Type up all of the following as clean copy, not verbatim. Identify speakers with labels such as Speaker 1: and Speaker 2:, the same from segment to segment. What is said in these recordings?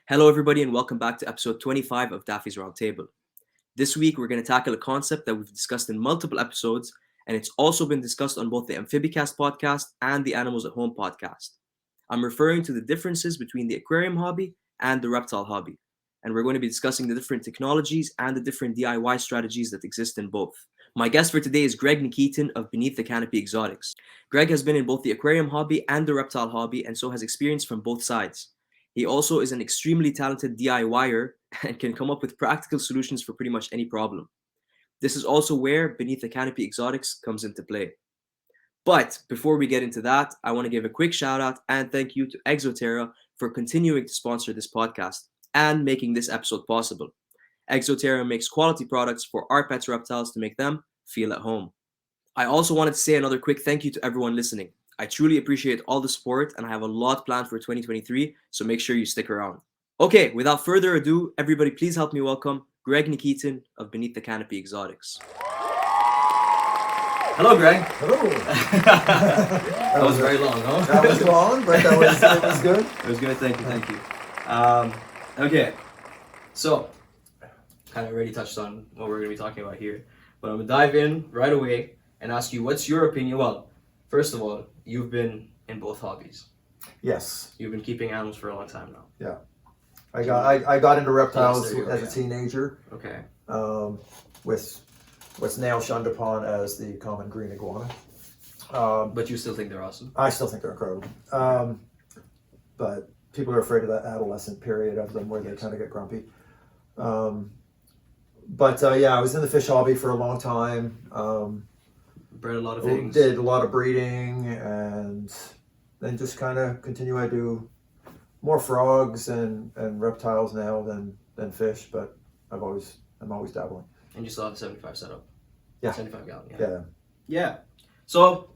Speaker 1: Hello, everybody, and welcome back to episode 25 of Daffy's Roundtable. This week, we're going to tackle a concept that we've discussed in multiple episodes, and it's also been discussed on both the amphibicast podcast and the Animals at Home podcast. I'm referring to the differences between the aquarium hobby and the reptile hobby, and we're going to be discussing the different technologies and the different DIY strategies that exist in both. My guest for today is Greg Nikitin of Beneath the Canopy Exotics. Greg has been in both the aquarium hobby and the reptile hobby, and so has experience from both sides. He also is an extremely talented DIYer and can come up with practical solutions for pretty much any problem. This is also where Beneath the Canopy Exotics comes into play. But before we get into that, I want to give a quick shout out and thank you to Exo Terra for continuing to sponsor this podcast and making this episode possible. Exo Terra makes quality products for our pets' reptiles to make them feel at home. I also wanted to say another quick thank you to everyone listening. I truly appreciate all the support and I have a lot planned for 2023, so make sure you stick around. Okay, without further ado, everybody please help me welcome Greg Nikitin of Beneath the Canopy Exotics. Hello, Greg.
Speaker 2: Hello.
Speaker 1: That was very long, huh?
Speaker 2: That was long, but it was good.
Speaker 1: It was good, thank you. Okay, so kind of already touched on what we're going to be talking about here, but I'm going to dive in right away and ask you, what's your opinion? Well, first of all, you've been in both hobbies.
Speaker 2: Yes.
Speaker 1: You've been keeping animals for a long time now.
Speaker 2: Yeah. I got into reptiles as a teenager.
Speaker 1: Okay.
Speaker 2: With what's now shunned upon as the common green iguana.
Speaker 1: But you still think they're awesome?
Speaker 2: I still think they're incredible. But people are afraid of that adolescent period of them where they kind of get grumpy. But I was in the fish hobby for a long time.
Speaker 1: Bred a lot of things.
Speaker 2: Did a lot of breeding, and then just kind of continue. I do more frogs and reptiles now than fish, but I'm always dabbling.
Speaker 1: And you still have a 75 setup.
Speaker 2: Yeah.
Speaker 1: 75 gallon.
Speaker 2: Yeah.
Speaker 1: Yeah. So,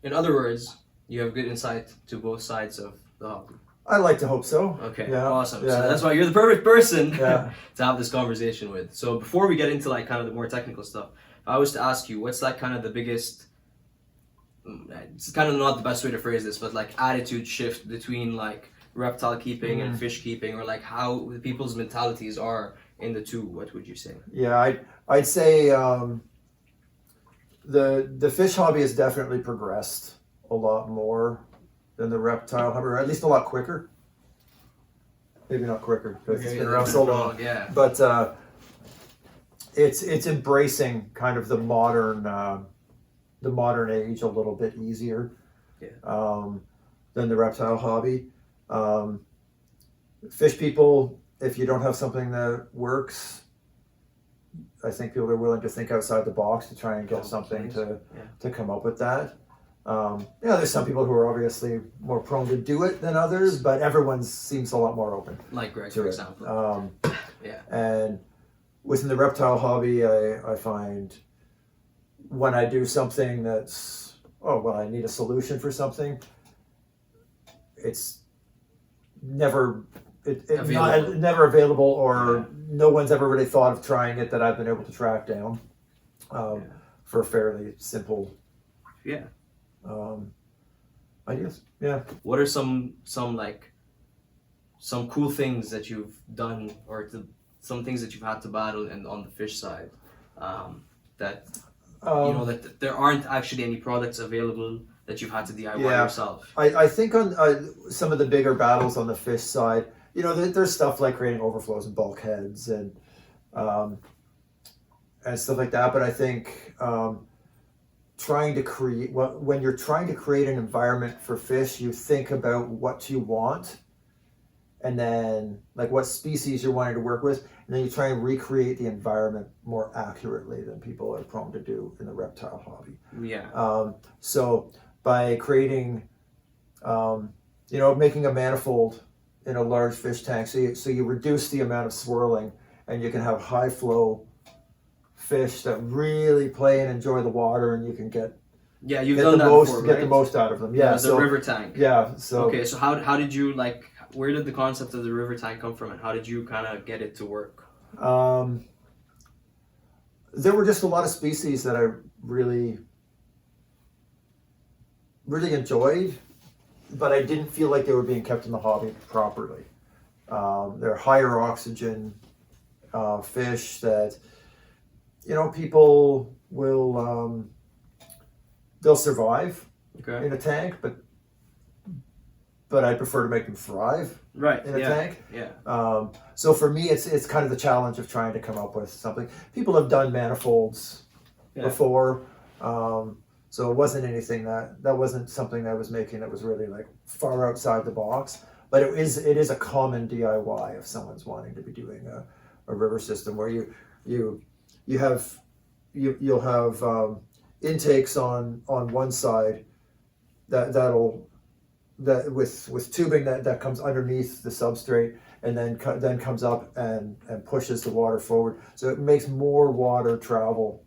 Speaker 1: in other words, you have good insight to both sides of the hobby.
Speaker 2: I like to hope so.
Speaker 1: Okay,
Speaker 2: yeah.
Speaker 1: Awesome.
Speaker 2: Yeah.
Speaker 1: So that's why you're the perfect person
Speaker 2: Yeah.
Speaker 1: to have this conversation with. So before we get into like kind of the more technical stuff, if I was to ask you, what's like kind of the biggest, it's kind of not the best way to phrase this, but like attitude shift between like reptile keeping and fish keeping, or like how the people's mentalities are in the two, what would you say?
Speaker 2: Yeah, I'd say the fish hobby has definitely progressed a lot more than the reptile hobby, or at least a lot quicker. Maybe not quicker because it's been around so long.
Speaker 1: Yeah.
Speaker 2: But it's embracing kind of the modern age a little bit easier than the reptile hobby. Fish people, if you don't have something that works, I think people are willing to think outside the box to try and get something to come up with that. There's some people who are obviously more prone to do it than others, but everyone seems a lot more open.
Speaker 1: Like Greg, for example.
Speaker 2: And within the reptile hobby, I find when I do something that's, I need a solution for something, it's never available, or no one's ever really thought of trying it that I've been able to track down for fairly simple ideas. Yeah.
Speaker 1: What are some cool things that you've done, or some things that you've had to battle on the fish side that that there aren't actually any products available that you've had to DIY yourself?
Speaker 2: I think on some of the bigger battles on the fish side, there's stuff like creating overflows and bulkheads and stuff like that. But I think when you're trying to create an environment for fish, you think about what you want, and then like what species you're wanting to work with, and then you try and recreate the environment more accurately than people are prone to do in the reptile hobby.
Speaker 1: Yeah.
Speaker 2: So by creating, making a manifold in a large fish tank, so you reduce the amount of swirling, and you can have high flow fish that really play and enjoy the water, and you can get the most out of them. Yeah,
Speaker 1: the river tank.
Speaker 2: Yeah. So
Speaker 1: okay, so how did you where did the concept of the river tank come from, and how did you kind of get it to work?
Speaker 2: There were just a lot of species that I really enjoyed, but I didn't feel like they were being kept in the hobby properly. They're higher oxygen fish that, people will, they'll survive in a tank, but I prefer to make them thrive in a tank.
Speaker 1: Yeah.
Speaker 2: So for me, it's kind of the challenge of trying to come up with something. People have done manifolds before, so it wasn't anything that wasn't something that I was making that was really like far outside the box. But it is a common DIY if someone's wanting to be doing a river system where you'll have intakes on one side that with tubing that comes underneath the substrate and then comes up and pushes the water forward. So it makes more water travel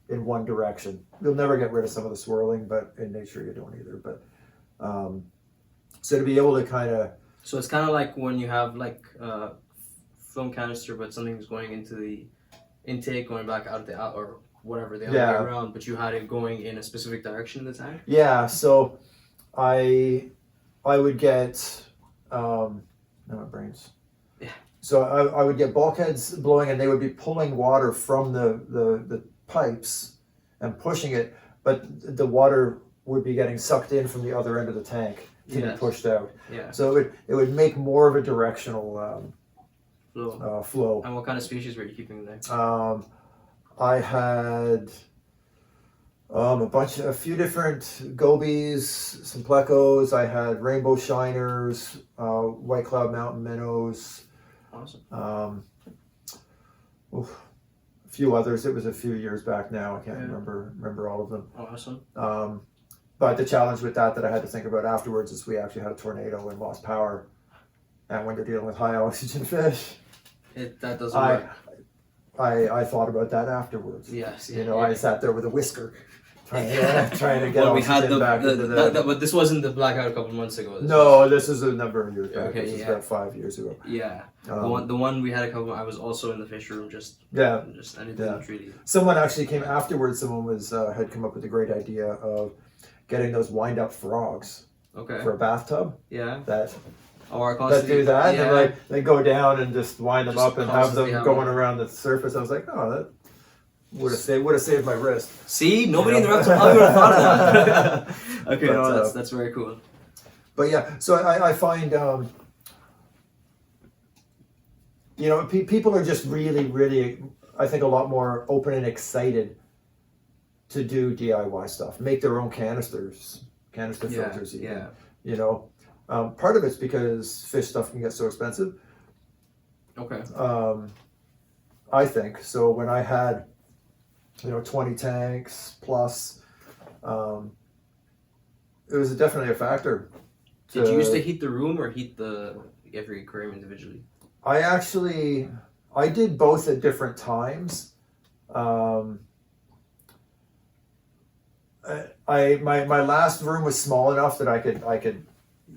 Speaker 2: in one direction. You'll never get rid of some of the swirling, but in nature you don't either. But so to be able to kind of...
Speaker 1: So it's kind of like when you have like a film canister, but something's going into the intake, going back out or whatever, the other way around, but you had it going in a specific direction in the tank?
Speaker 2: Yeah, so I would get... now my brains...
Speaker 1: Yeah.
Speaker 2: So I would get bulkheads blowing, and they would be pulling water from the pipes and pushing it, but the water would be getting sucked in from the other end of the tank to be pushed out.
Speaker 1: Yeah.
Speaker 2: So it would make more of a directional flow.
Speaker 1: And what kind of species were you keeping there?
Speaker 2: I had a few different gobies, some plecos. I had rainbow shiners, white cloud mountain minnows.
Speaker 1: Awesome.
Speaker 2: A few others. It was a few years back now. I can't remember all of them.
Speaker 1: Awesome.
Speaker 2: But the challenge with that I had to think about afterwards is we actually had a tornado and lost power. And when you're dealing with high oxygen fish,
Speaker 1: that doesn't work.
Speaker 2: I thought about that afterwards.
Speaker 1: Yes.
Speaker 2: I sat there with a whisker trying to get oxygen back into the...
Speaker 1: But this wasn't the blackout a couple months ago.
Speaker 2: This is a number of years back. This is about 5 years ago.
Speaker 1: Yeah. The one we had a couple... I was also in the fish room and it didn't really...
Speaker 2: Someone actually came afterwards. Someone had come up with a great idea of getting those wind-up frogs for a bathtub.
Speaker 1: Yeah.
Speaker 2: That do that, and they go down and just wind them up and have them going around the surface. I was like, oh, that would have saved my wrist.
Speaker 1: See, nobody in the Reptile Hobby would have thought of that. Okay, but, that's very cool.
Speaker 2: But yeah, so I find people are just really, really, I think, a lot more open and excited to do DIY stuff, make their own canister filters. Part of it's because fish stuff can get so expensive.
Speaker 1: Okay.
Speaker 2: I think so. When I had 20 tanks plus, it was definitely a factor.
Speaker 1: Did you used to heat the room or heat every aquarium individually?
Speaker 2: I did both at different times. My last room was small enough that I could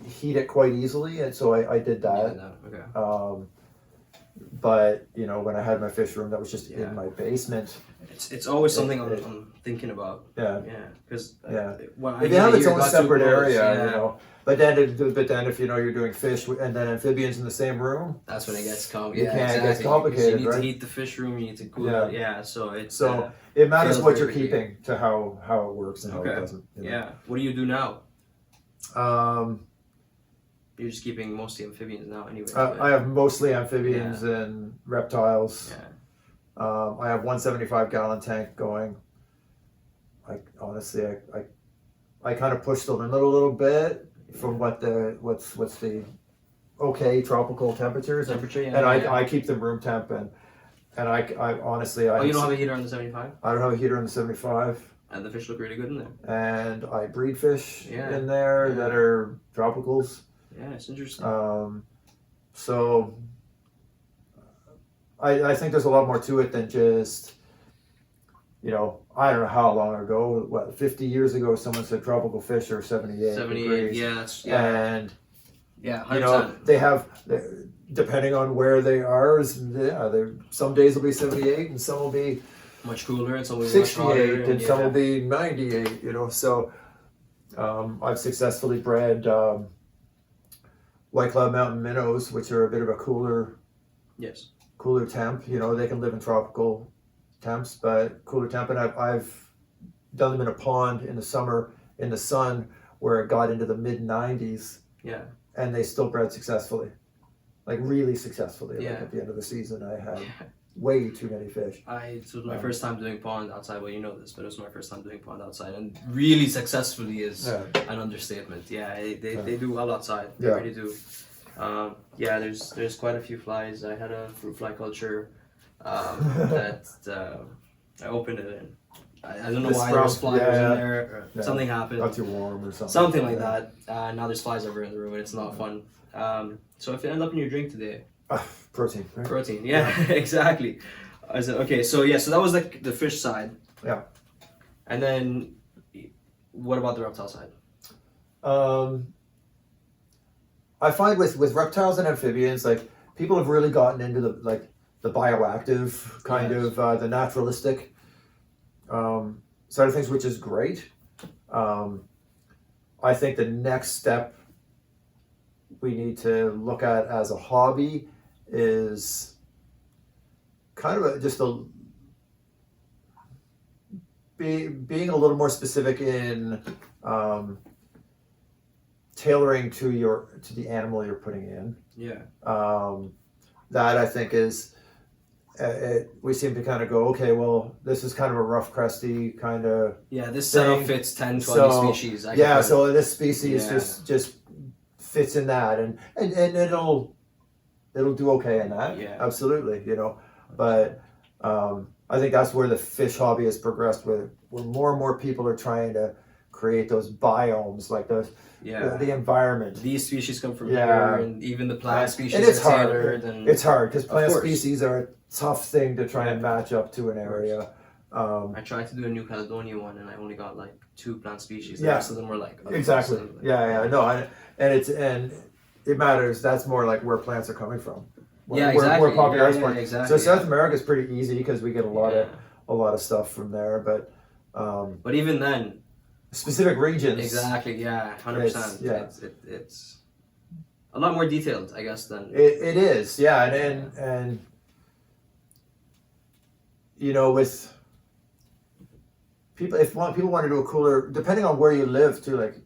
Speaker 2: heat it quite easily, and so I did that.
Speaker 1: Yeah, okay.
Speaker 2: But when I had my fish room, that was just in my basement.
Speaker 1: It's always something I'm thinking about.
Speaker 2: Yeah.
Speaker 1: Yeah. Because
Speaker 2: if you have its own separate area, But then if you're doing fish and then amphibians in the same room,
Speaker 1: that's when it gets
Speaker 2: complicated. It gets complicated.
Speaker 1: You need to heat the fish room. You need to cool it. Yeah. So
Speaker 2: it matters what you're keeping to how it works and how it doesn't.
Speaker 1: Yeah. What do you do now? You're just keeping mostly amphibians now, anyway.
Speaker 2: I have mostly amphibians and reptiles.
Speaker 1: Yeah.
Speaker 2: I have 175-gallon tank going. Honestly, I kind of pushed the limit a little bit from what's the okay tropical temperatures, and I keep them room temp, and I honestly
Speaker 1: you don't have a heater on the 75?
Speaker 2: I don't have a heater on the 75.
Speaker 1: And the fish look really good in there.
Speaker 2: And I breed fish in there that are tropicals.
Speaker 1: Yeah, it's interesting.
Speaker 2: So I think there's a lot more to it than just, I don't know how long ago, 50 years ago, someone said tropical fish are 78 degrees. And,
Speaker 1: 100%.
Speaker 2: they have, depending on where they are, some days will be 78 and some will be
Speaker 1: much cooler and some will be
Speaker 2: 68 and some will be 98, so I've successfully bred White Cloud Mountain minnows, which are a bit of a cooler
Speaker 1: Yes.
Speaker 2: temp. You know, they can live in tropical temps, but cooler temp. And I've done them in a pond in the summer in the sun where it got into the mid 90s.
Speaker 1: Yeah.
Speaker 2: And they still bred successfully, like really successfully.
Speaker 1: Yeah.
Speaker 2: Like at the end of the season, I had way too many fish.
Speaker 1: It was my first time doing pond outside. Well, you know this, but it was my first time doing pond outside, and really successfully is an understatement. Yeah, they do well outside. They really do. Yeah, there's quite a few flies. I had a fruit fly culture that I opened it in. I don't know why there was flies in there. Something happened.
Speaker 2: Got too warm or something.
Speaker 1: Something like that. Now there's flies everywhere in the room, and it's not fun. So if it end up in your drink today.
Speaker 2: Protein. Right?
Speaker 1: Protein, yeah, exactly. I said, okay, so that was like the fish side.
Speaker 2: Yeah.
Speaker 1: And then, what about the reptile side?
Speaker 2: I find with reptiles and amphibians, like people have really gotten into the bioactive kind of the naturalistic side of things, which is great. I think the next step we need to look at as a hobby is kind of being a little more specific in tailoring to the animal you're putting in.
Speaker 1: Yeah.
Speaker 2: That I think is we seem to kind of go, okay, well, this is kind of a rough crusty kind of
Speaker 1: this setup fits 10, 20 species.
Speaker 2: So this species just fits in that, and it'll do okay in that.
Speaker 1: Yeah.
Speaker 2: Absolutely, you know. But I think that's where the fish hobby has progressed where more and more people are trying to create those biomes, like those the environment.
Speaker 1: These species come from here, and even the plant species
Speaker 2: and it's
Speaker 1: are
Speaker 2: hard.
Speaker 1: tailored. And
Speaker 2: it's hard because plant species are a tough thing to try and match up to an area.
Speaker 1: I tried to do a New Caledonia one, and I only got like 2 plant species. The rest of them were like
Speaker 2: exactly. No, and it matters. That's more like where plants are coming from.
Speaker 1: Exactly.
Speaker 2: Where popular
Speaker 1: exactly.
Speaker 2: So South America is pretty easy because we get a lot of stuff from there. But
Speaker 1: even then,
Speaker 2: specific regions.
Speaker 1: Exactly. Yeah. 100%. It's a lot more detailed, I guess. Than
Speaker 2: it is. Yeah, and you know, with people, people want to do a cooler, depending on where you live too. Like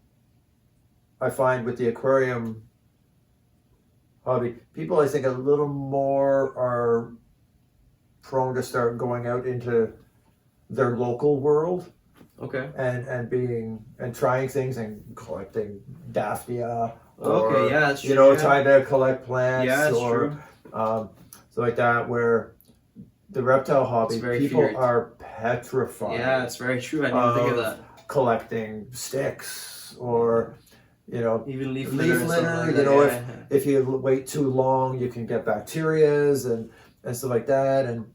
Speaker 2: I find with the aquarium hobby, people I think a little more are prone to start going out into their local world.
Speaker 1: Okay.
Speaker 2: And trying things and collecting Daffy. Or,
Speaker 1: that's true.
Speaker 2: You know, trying to collect plants.
Speaker 1: Yeah, that's true.
Speaker 2: So like that, where the reptile hobby, people are petrified.
Speaker 1: Yeah, it's very true. I didn't think of that.
Speaker 2: Collecting sticks or, you know,
Speaker 1: even leaf litter.
Speaker 2: Like you know, if you wait too long, you can get bacterias and stuff like that. And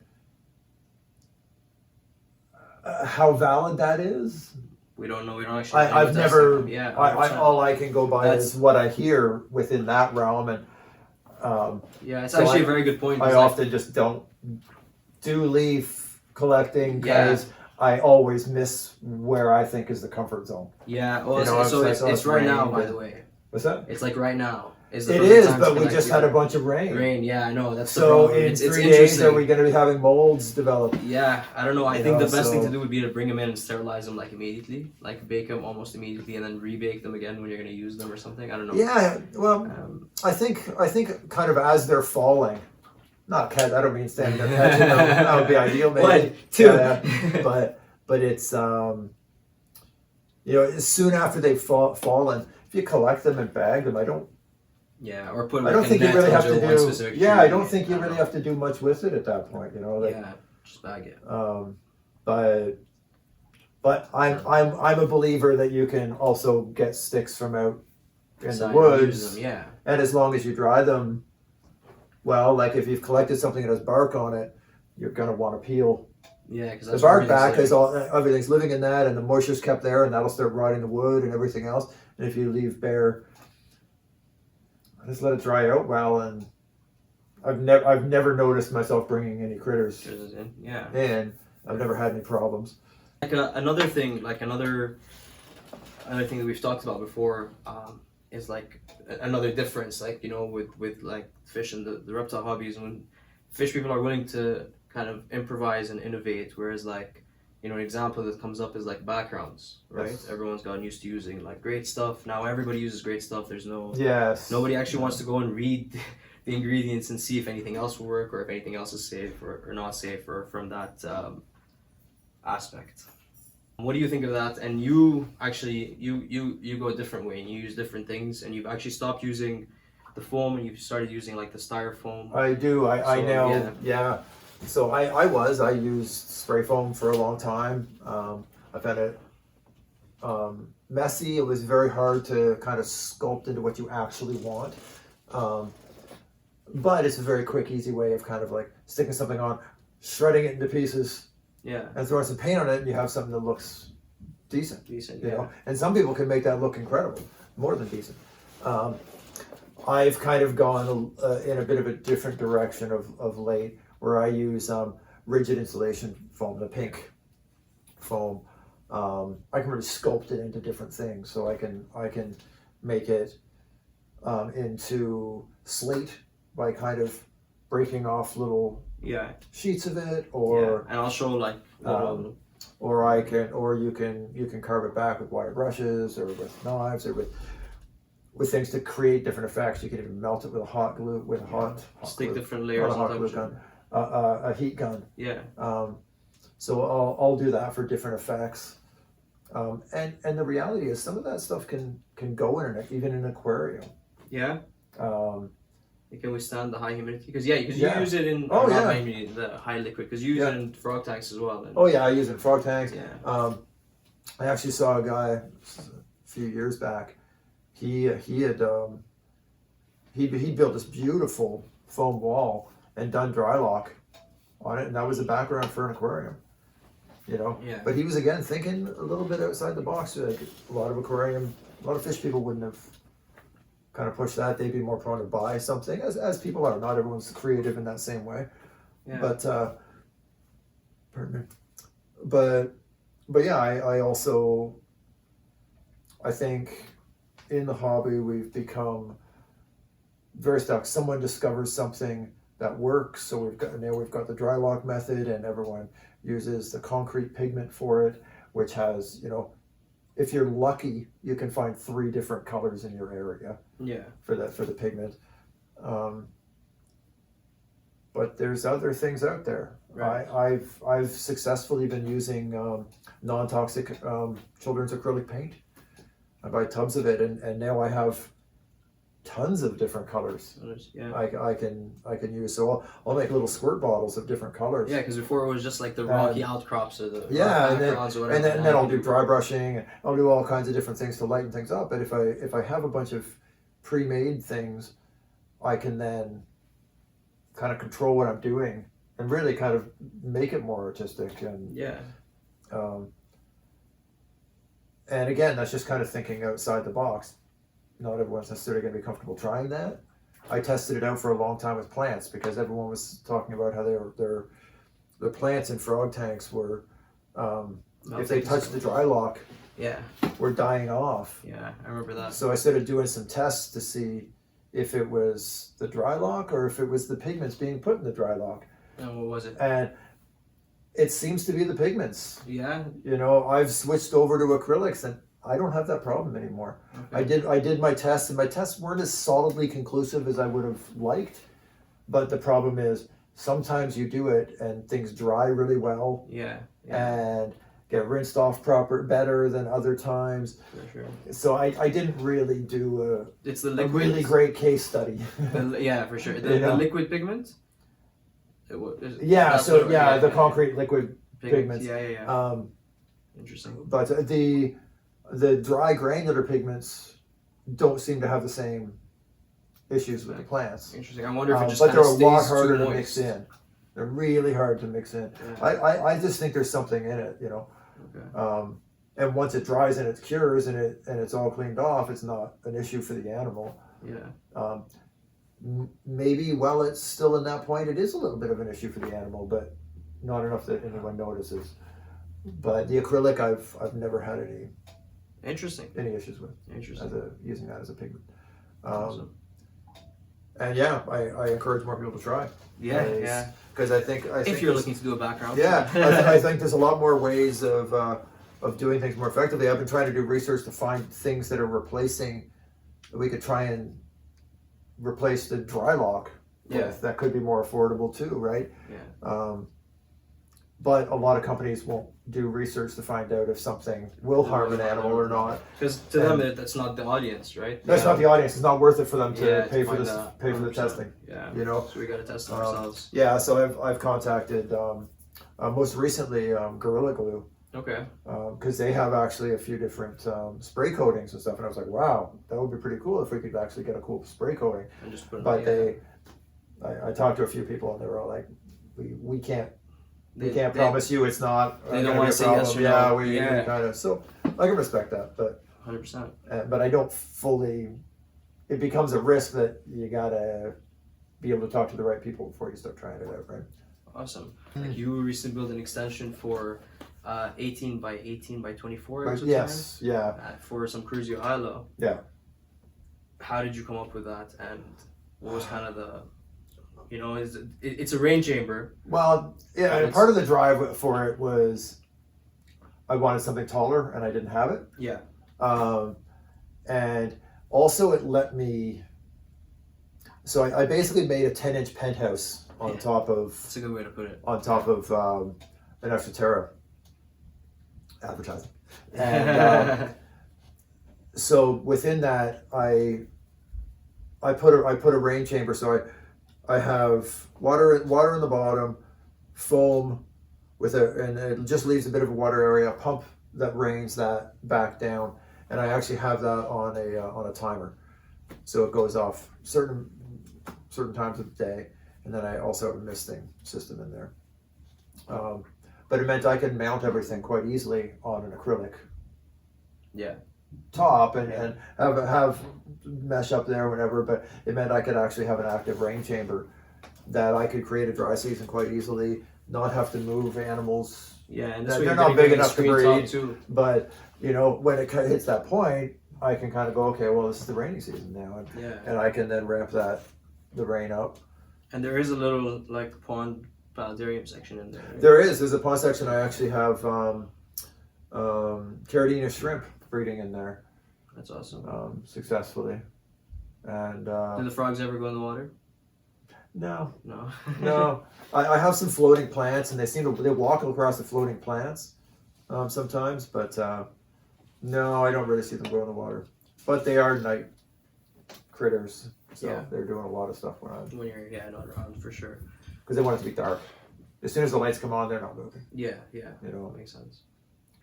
Speaker 2: how valid that is,
Speaker 1: we don't know. We don't actually.
Speaker 2: I've never.
Speaker 1: All
Speaker 2: I can go by is what I hear within that realm, and
Speaker 1: it's actually a very good point.
Speaker 2: I often just don't do leaf collecting because I always miss where I think is the comfort zone.
Speaker 1: Yeah, well, it's right now, by the way.
Speaker 2: What's that?
Speaker 1: It's like right now.
Speaker 2: It is, but we just had a bunch of rain.
Speaker 1: Yeah, I know. That's
Speaker 2: so
Speaker 1: the problem.
Speaker 2: In 3 days, are we going to be having molds develop?
Speaker 1: Yeah, I don't know. I think the best thing to do would be to bring them in and sterilize them like immediately, like bake them almost immediately, and then rebake them again when you're going to use them or something. I don't know.
Speaker 2: Yeah, well, I think kind of as they're falling. Not catch. I don't mean standing there catching them. That would be ideal, maybe.
Speaker 1: 1, 2.
Speaker 2: But it's you know, soon after they've fallen, if you collect them and bag them, I don't
Speaker 1: put.
Speaker 2: I don't think you really have to do.
Speaker 1: Yeah,
Speaker 2: I don't think you really have to do much with it at that point. You know. Like,
Speaker 1: just bag it.
Speaker 2: But I'm a believer that you can also get sticks from out in the woods. And as long as you dry them. Well, like if you've collected something that has bark on it, you're gonna want to peel.
Speaker 1: Yeah, because
Speaker 2: the bark back is everything's living in that, and the moisture's kept there, and that'll start rotting the wood and everything else. And if you leave bare, just let it dry out well. And I've never noticed myself bringing any critters in.
Speaker 1: Yeah,
Speaker 2: and I've never had any problems.
Speaker 1: Like another thing that we've talked about before. is like another difference, like, you know, with like fish and the reptile hobbies, when fish people are willing to kind of improvise and innovate, whereas like, you know, an example that comes up is like backgrounds, right?
Speaker 2: Yes.
Speaker 1: Everyone's gotten used to using like great stuff. Now everybody uses great stuff. There's no
Speaker 2: Yes.
Speaker 1: nobody actually wants to go and read the ingredients and see if anything else will work or if anything else is safe or not safe or from that aspect. What do you think of that? And you actually you go a different way and you use different things, and you've actually stopped using the foam and you've started using like the styrofoam.
Speaker 2: I do. I
Speaker 1: So,
Speaker 2: know. Yeah. So I used spray foam for a long time. I found it messy. It was very hard to kind of sculpt into what you actually want. But it's a very quick, easy way of kind of like sticking something on, shredding it into pieces,
Speaker 1: Yeah.
Speaker 2: and throwing some paint on it, and you have something that looks decent.
Speaker 1: Decent.
Speaker 2: You
Speaker 1: Yeah.
Speaker 2: know, and some people can make that look incredible, more than decent. I've kind of gone in a bit of a different direction of late, where I use rigid insulation foam, the pink foam. I can really sculpt it into different things, so I can make it into slate by kind of breaking off little
Speaker 1: Yeah.
Speaker 2: sheets of it,
Speaker 1: Yeah.
Speaker 2: or
Speaker 1: And I'll show like little,
Speaker 2: or you can carve it back with wire brushes or with knives or with things to create different effects. You can even melt it with a hot glue, with a hot
Speaker 1: stick
Speaker 2: glue,
Speaker 1: different
Speaker 2: not
Speaker 1: layers
Speaker 2: a
Speaker 1: on
Speaker 2: hot
Speaker 1: top
Speaker 2: glue
Speaker 1: of
Speaker 2: gun, a heat gun.
Speaker 1: Yeah.
Speaker 2: So I'll do that for different effects. And the reality is some of that stuff can go in even in an aquarium.
Speaker 1: Yeah.
Speaker 2: Um,
Speaker 1: It can withstand the high humidity because you
Speaker 2: Yeah.
Speaker 1: use it in
Speaker 2: Oh,
Speaker 1: not
Speaker 2: yeah.
Speaker 1: high humidity, the high liquid, because you use it in frog tanks as well. And,
Speaker 2: oh yeah, I use it in frog tanks.
Speaker 1: Yeah.
Speaker 2: I actually saw a guy a few years back. He built this beautiful foam wall and done dry lock on it, and that was the background for an aquarium. You know,
Speaker 1: Yeah.
Speaker 2: but he was again thinking a little bit outside the box. Like a lot of fish people wouldn't have kind of pushed that. They'd be more prone to buy something, as people are. Not everyone's creative in that same way.
Speaker 1: Yeah.
Speaker 2: But pardon me. But yeah, I think in the hobby we've become very stuck. Someone discovers something that works, so we've got the dry lock method, and everyone uses the concrete pigment for it, which has, you know, if you're lucky, you can find 3 different colors in your area.
Speaker 1: Yeah.
Speaker 2: For the pigment. But there's other things out there.
Speaker 1: Right.
Speaker 2: I've successfully been using non-toxic children's acrylic paint. I buy tubs of it, and now I have tons of different colors.
Speaker 1: Yeah.
Speaker 2: I can use. So I'll make little squirt bottles of different colors.
Speaker 1: Yeah, because before it was just like the rocky outcrops or the rock
Speaker 2: Yeah,
Speaker 1: backgrounds or whatever.
Speaker 2: and then I'll do dry brushing. And I'll do all kinds of different things to lighten things up. But if I have a bunch of pre-made things, I can then kind of control what I'm doing and really kind of make it more artistic. And
Speaker 1: Yeah.
Speaker 2: And again, that's just kind of thinking outside the box. Not everyone's necessarily going to be comfortable trying that. I tested it out for a long time with plants because everyone was talking about how their plants in frog tanks were, if they touched the dry lock,
Speaker 1: Yeah.
Speaker 2: were dying off.
Speaker 1: Yeah, I remember that.
Speaker 2: So I started doing some tests to see if it was the dry lock or if it was the pigments being put in the dry lock.
Speaker 1: And what was it?
Speaker 2: And it seems to be the pigments.
Speaker 1: Yeah.
Speaker 2: You know, I've switched over to acrylics and I don't have that problem anymore.
Speaker 1: Okay.
Speaker 2: I did my tests, and my tests weren't as solidly conclusive as I would have liked. But the problem is sometimes you do it and things dry really well.
Speaker 1: Yeah.
Speaker 2: And get rinsed off better than other times.
Speaker 1: For sure.
Speaker 2: So I didn't really do
Speaker 1: It's the
Speaker 2: a
Speaker 1: liquid.
Speaker 2: really great case study.
Speaker 1: Yeah, for sure. The liquid pigment.
Speaker 2: Yeah. So
Speaker 1: yeah,
Speaker 2: the concrete liquid pigments.
Speaker 1: Yeah. Interesting.
Speaker 2: But the dry granular pigments don't seem to have the same issues with the plants.
Speaker 1: Interesting. I wonder if it just
Speaker 2: but
Speaker 1: kind
Speaker 2: they're
Speaker 1: of
Speaker 2: a lot
Speaker 1: stays
Speaker 2: harder
Speaker 1: too
Speaker 2: to
Speaker 1: moist.
Speaker 2: mix in. They're really hard to mix in.
Speaker 1: Yeah.
Speaker 2: I just think there's something in it, you know.
Speaker 1: Okay.
Speaker 2: And once it dries and it cures and it's all cleaned off, it's not an issue for the animal.
Speaker 1: Yeah.
Speaker 2: Maybe while it's still in that point, it is a little bit of an issue for the animal, but not enough that anyone notices. But the acrylic, I've never had any
Speaker 1: Interesting.
Speaker 2: any issues with
Speaker 1: Interesting.
Speaker 2: using that as a pigment.
Speaker 1: Awesome.
Speaker 2: And yeah, I encourage more people to try.
Speaker 1: Yeah.
Speaker 2: Because I think
Speaker 1: If you're looking to do a background.
Speaker 2: yeah, I think there's a lot more ways of doing things more effectively. I've been trying to do research to find things that are replacing. We could try and replace the dry lock.
Speaker 1: Yeah.
Speaker 2: That could be more affordable too, right?
Speaker 1: Yeah.
Speaker 2: But a lot of companies won't do research to find out if something will harm an animal or not.
Speaker 1: Because to them, that's not the audience, right?
Speaker 2: That's not the audience. It's not worth it for them to pay for
Speaker 1: pay
Speaker 2: the testing.
Speaker 1: Yeah.
Speaker 2: You know.
Speaker 1: So we got to test it ourselves.
Speaker 2: Yeah. So I've contacted most recently Gorilla Glue.
Speaker 1: Okay.
Speaker 2: Because they have actually a few different spray coatings and stuff, and I was like, wow, that would be pretty cool if we could actually get a cool spray coating.
Speaker 1: And just put it
Speaker 2: But I talked to a few people, and they were all like, we can't promise you it's not.
Speaker 1: They don't want to say yes or
Speaker 2: no.
Speaker 1: no.
Speaker 2: We kind of, so I can respect that, but
Speaker 1: 100%.
Speaker 2: but I don't fully. It becomes a risk that you gotta be able to talk to the right people before you start trying it out, right?
Speaker 1: Awesome. Like you recently built an extension for 18 by 18 by 24.
Speaker 2: Yes, yeah.
Speaker 1: For some Crucio Hilo.
Speaker 2: Yeah.
Speaker 1: How did you come up with that, and what was kind of the, it's a rain chamber.
Speaker 2: Well, yeah, and part of the drive for it was I wanted something taller and I didn't have it.
Speaker 1: Yeah.
Speaker 2: And also it let me, so I basically made a 10-inch penthouse on top of.
Speaker 1: That's a good way to put it.
Speaker 2: On top of an Exo Terra advertising. And so within that, I put a rain chamber. So I have water in the bottom, foam and it just leaves a bit of a water area. Pump that rains that back down, and I actually have that on a timer, so it goes off certain times of the day, and then I also have a misting system in there. But it meant I can mount everything quite easily on an acrylic.
Speaker 1: Yeah.
Speaker 2: Top and have mesh up there or whatever, but it meant I could actually have an active rain chamber that I could create a dry season quite easily, not have to move animals.
Speaker 1: Yeah, and
Speaker 2: they're not big enough to breed, but when it hits that point, I can kind of go, okay, well, this is the rainy season now, and I can then ramp the rain up.
Speaker 1: And there is a little pond paludarium section in there. Right?
Speaker 2: There's a pond section. I actually have Caridina shrimp breeding in there.
Speaker 1: That's awesome.
Speaker 2: Successfully. And
Speaker 1: do the frogs ever go in the water?
Speaker 2: No.
Speaker 1: No.
Speaker 2: I have some floating plants, and they walk across the floating plants sometimes, but no, I don't really see them go in the water. But they are night critters, so they're doing a lot of stuff when
Speaker 1: you're not around, for sure.
Speaker 2: Because they want it to be dark. As soon as the lights come on, they're not moving.
Speaker 1: Yeah. That makes sense.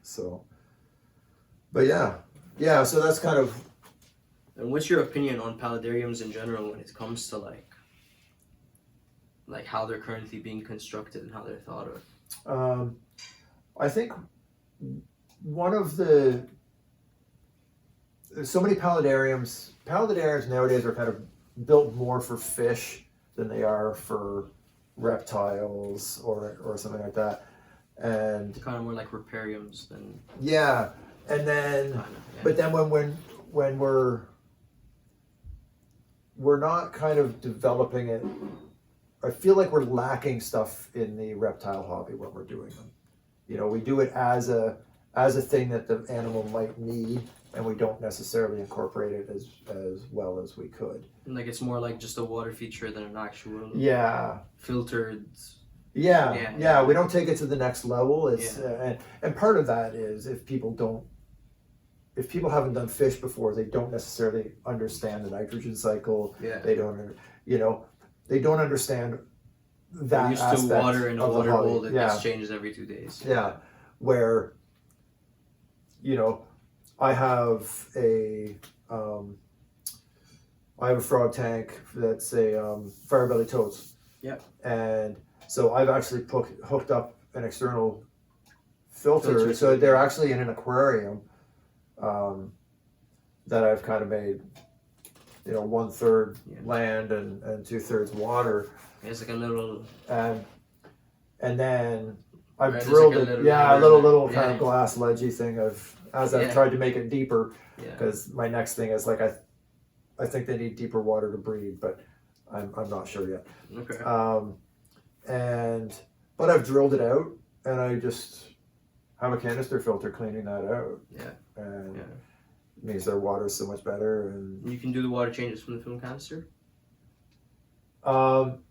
Speaker 2: So, but yeah. So that's kind of.
Speaker 1: And what's your opinion on paludariums in general when it comes to like how they're currently being constructed and how they're thought of?
Speaker 2: I think one of there's so many paludariums. Paludariums nowadays are kind of built more for fish than they are for reptiles or something like that, and
Speaker 1: kind of more like ripariums than.
Speaker 2: Yeah, and then but then when we're not kind of developing it, I feel like we're lacking stuff in the reptile hobby when we're doing them. We do it as a thing that the animal might need, and we don't necessarily incorporate it as well as we could.
Speaker 1: And it's more like just a water feature than an actual filtered.
Speaker 2: Yeah. We don't take it to the next level. It's and part of that is if people haven't done fish before, they don't necessarily understand the nitrogen cycle.
Speaker 1: Yeah.
Speaker 2: They don't, they don't understand that
Speaker 1: they're used
Speaker 2: aspect
Speaker 1: to water in a water bowl that
Speaker 2: yeah.
Speaker 1: gets changes every 2 days.
Speaker 2: Yeah, where, I have a frog tank that's a firebelly toads.
Speaker 1: Yeah.
Speaker 2: And so I've actually hooked up an external filter. So they're actually in an aquarium that I've kind of made, 1/3 land and 2/3 water.
Speaker 1: It's like a little.
Speaker 2: And then I've
Speaker 1: Right, there's
Speaker 2: drilled
Speaker 1: like a
Speaker 2: it.
Speaker 1: little
Speaker 2: Yeah, a
Speaker 1: layer
Speaker 2: little
Speaker 1: there.
Speaker 2: kind of
Speaker 1: Yeah.
Speaker 2: glass ledgy thing as I've
Speaker 1: Yeah.
Speaker 2: tried to make it deeper,
Speaker 1: Yeah.
Speaker 2: because my next thing is like I think they need deeper water to breed, but I'm not sure yet.
Speaker 1: Okay.
Speaker 2: But I've drilled it out, and I just have a canister filter cleaning that out.
Speaker 1: Yeah.
Speaker 2: And
Speaker 1: Yeah.
Speaker 2: it means their water is so much better. And
Speaker 1: You can do the water changes from the film canister.
Speaker 2: on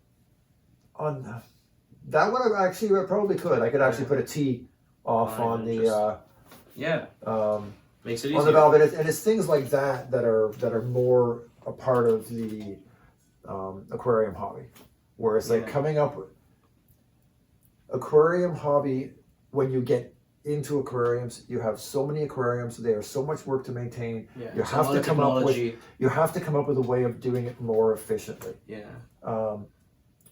Speaker 2: that one, I probably could. I could actually put a T off on the
Speaker 1: Yeah. Makes it easier.
Speaker 2: on the valve, and it's things like that that are more a part of the aquarium hobby, where it's like coming up with aquarium hobby. When you get into aquariums, you have so many aquariums. They are so much work to maintain.
Speaker 1: Yeah.
Speaker 2: You have to come up with a way of doing it more efficiently.
Speaker 1: Yeah.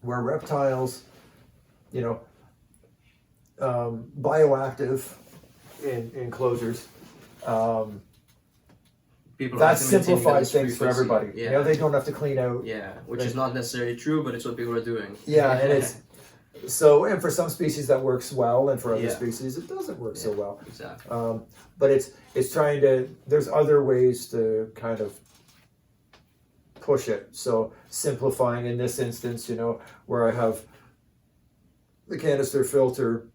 Speaker 2: Where reptiles, bioactive in enclosures.
Speaker 1: People
Speaker 2: That
Speaker 1: have to maintain
Speaker 2: simplifies
Speaker 1: this
Speaker 2: things for
Speaker 1: frequency.
Speaker 2: everybody.
Speaker 1: Yeah.
Speaker 2: They don't have to clean out.
Speaker 1: Yeah, which is not necessarily true, but it's what people are doing.
Speaker 2: Yeah, and it's so. And for some species that works well, and for other
Speaker 1: Yeah.
Speaker 2: species it doesn't work so well.
Speaker 1: Exactly.
Speaker 2: But it's trying to. There's other ways to kind of push it. So simplifying in this instance, where I have the canister filter.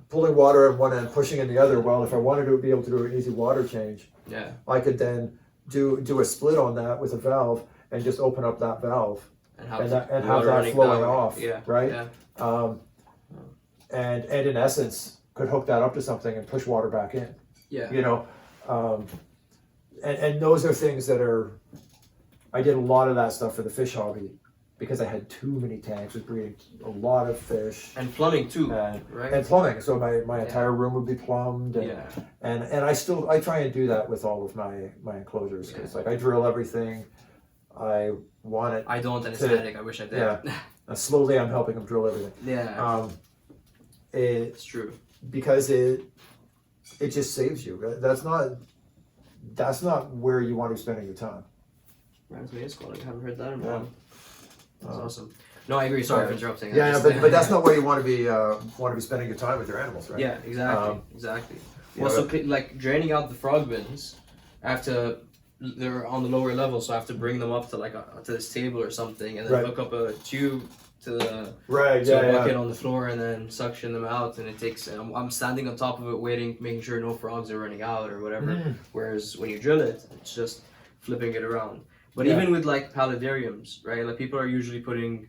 Speaker 2: Pulling water at one end, pushing in the other. Well, if I wanted to be able to do an easy water change, I could then do a split on that with a valve and just open up that valve and have that flowing off, right?
Speaker 1: Yeah.
Speaker 2: And in essence, could hook that up to something and push water back in.
Speaker 1: Yeah.
Speaker 2: And those are things that are. I did a lot of that stuff for the fish hobby, because I had too many tanks with breeding a lot of fish.
Speaker 1: And plumbing too, right?
Speaker 2: And plumbing. So my entire room would be plumbed. And I try and do that with all of my enclosures, because like I drill everything. I want it.
Speaker 1: I don't, and it's headache. I wish I did.
Speaker 2: Yeah. And slowly I'm helping them drill everything.
Speaker 1: Yeah. It's true.
Speaker 2: Because it just saves you. That's not where you want to be spending your time.
Speaker 1: Reminds me of school. I haven't heard that in a while. That's awesome. No, I agree. Sorry for interrupting.
Speaker 2: But that's not where you want to be spending your time with your animals, right?
Speaker 1: Yeah, exactly. Well, so like draining out the frog bins, I have to. They're on the lower level, so I have to bring them up to to this table or something, and then hook up a tube to the bucket on the floor, and then suction them out. And it takes. I'm standing on top of it, waiting, making sure no frogs are running out or whatever. Whereas when you drill it, it's just flipping it around. But even with like paludariums, right? Like people are usually putting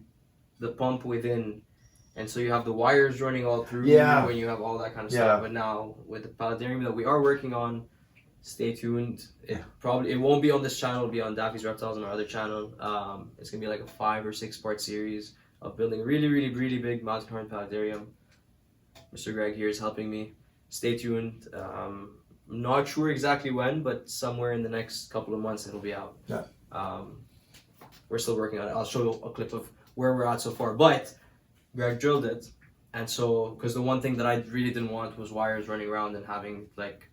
Speaker 1: the pump within, and so you have the wires running all through when you have all that kind of stuff. But now with the paludarium that we are working on, stay tuned. It won't be on this channel. It'll be on Daffy's Reptiles on our other channel. It's gonna be like a 5 or 6 part series of building a really, really, really big mountain horn paludarium. Mr. Greg here is helping me. Stay tuned. I'm not sure exactly when, but somewhere in the next couple of months it'll be out.
Speaker 2: Yeah.
Speaker 1: We're still working on it. I'll show you a clip of where we're at so far. But Greg drilled it, and so because the one thing that I really didn't want was wires running around and having like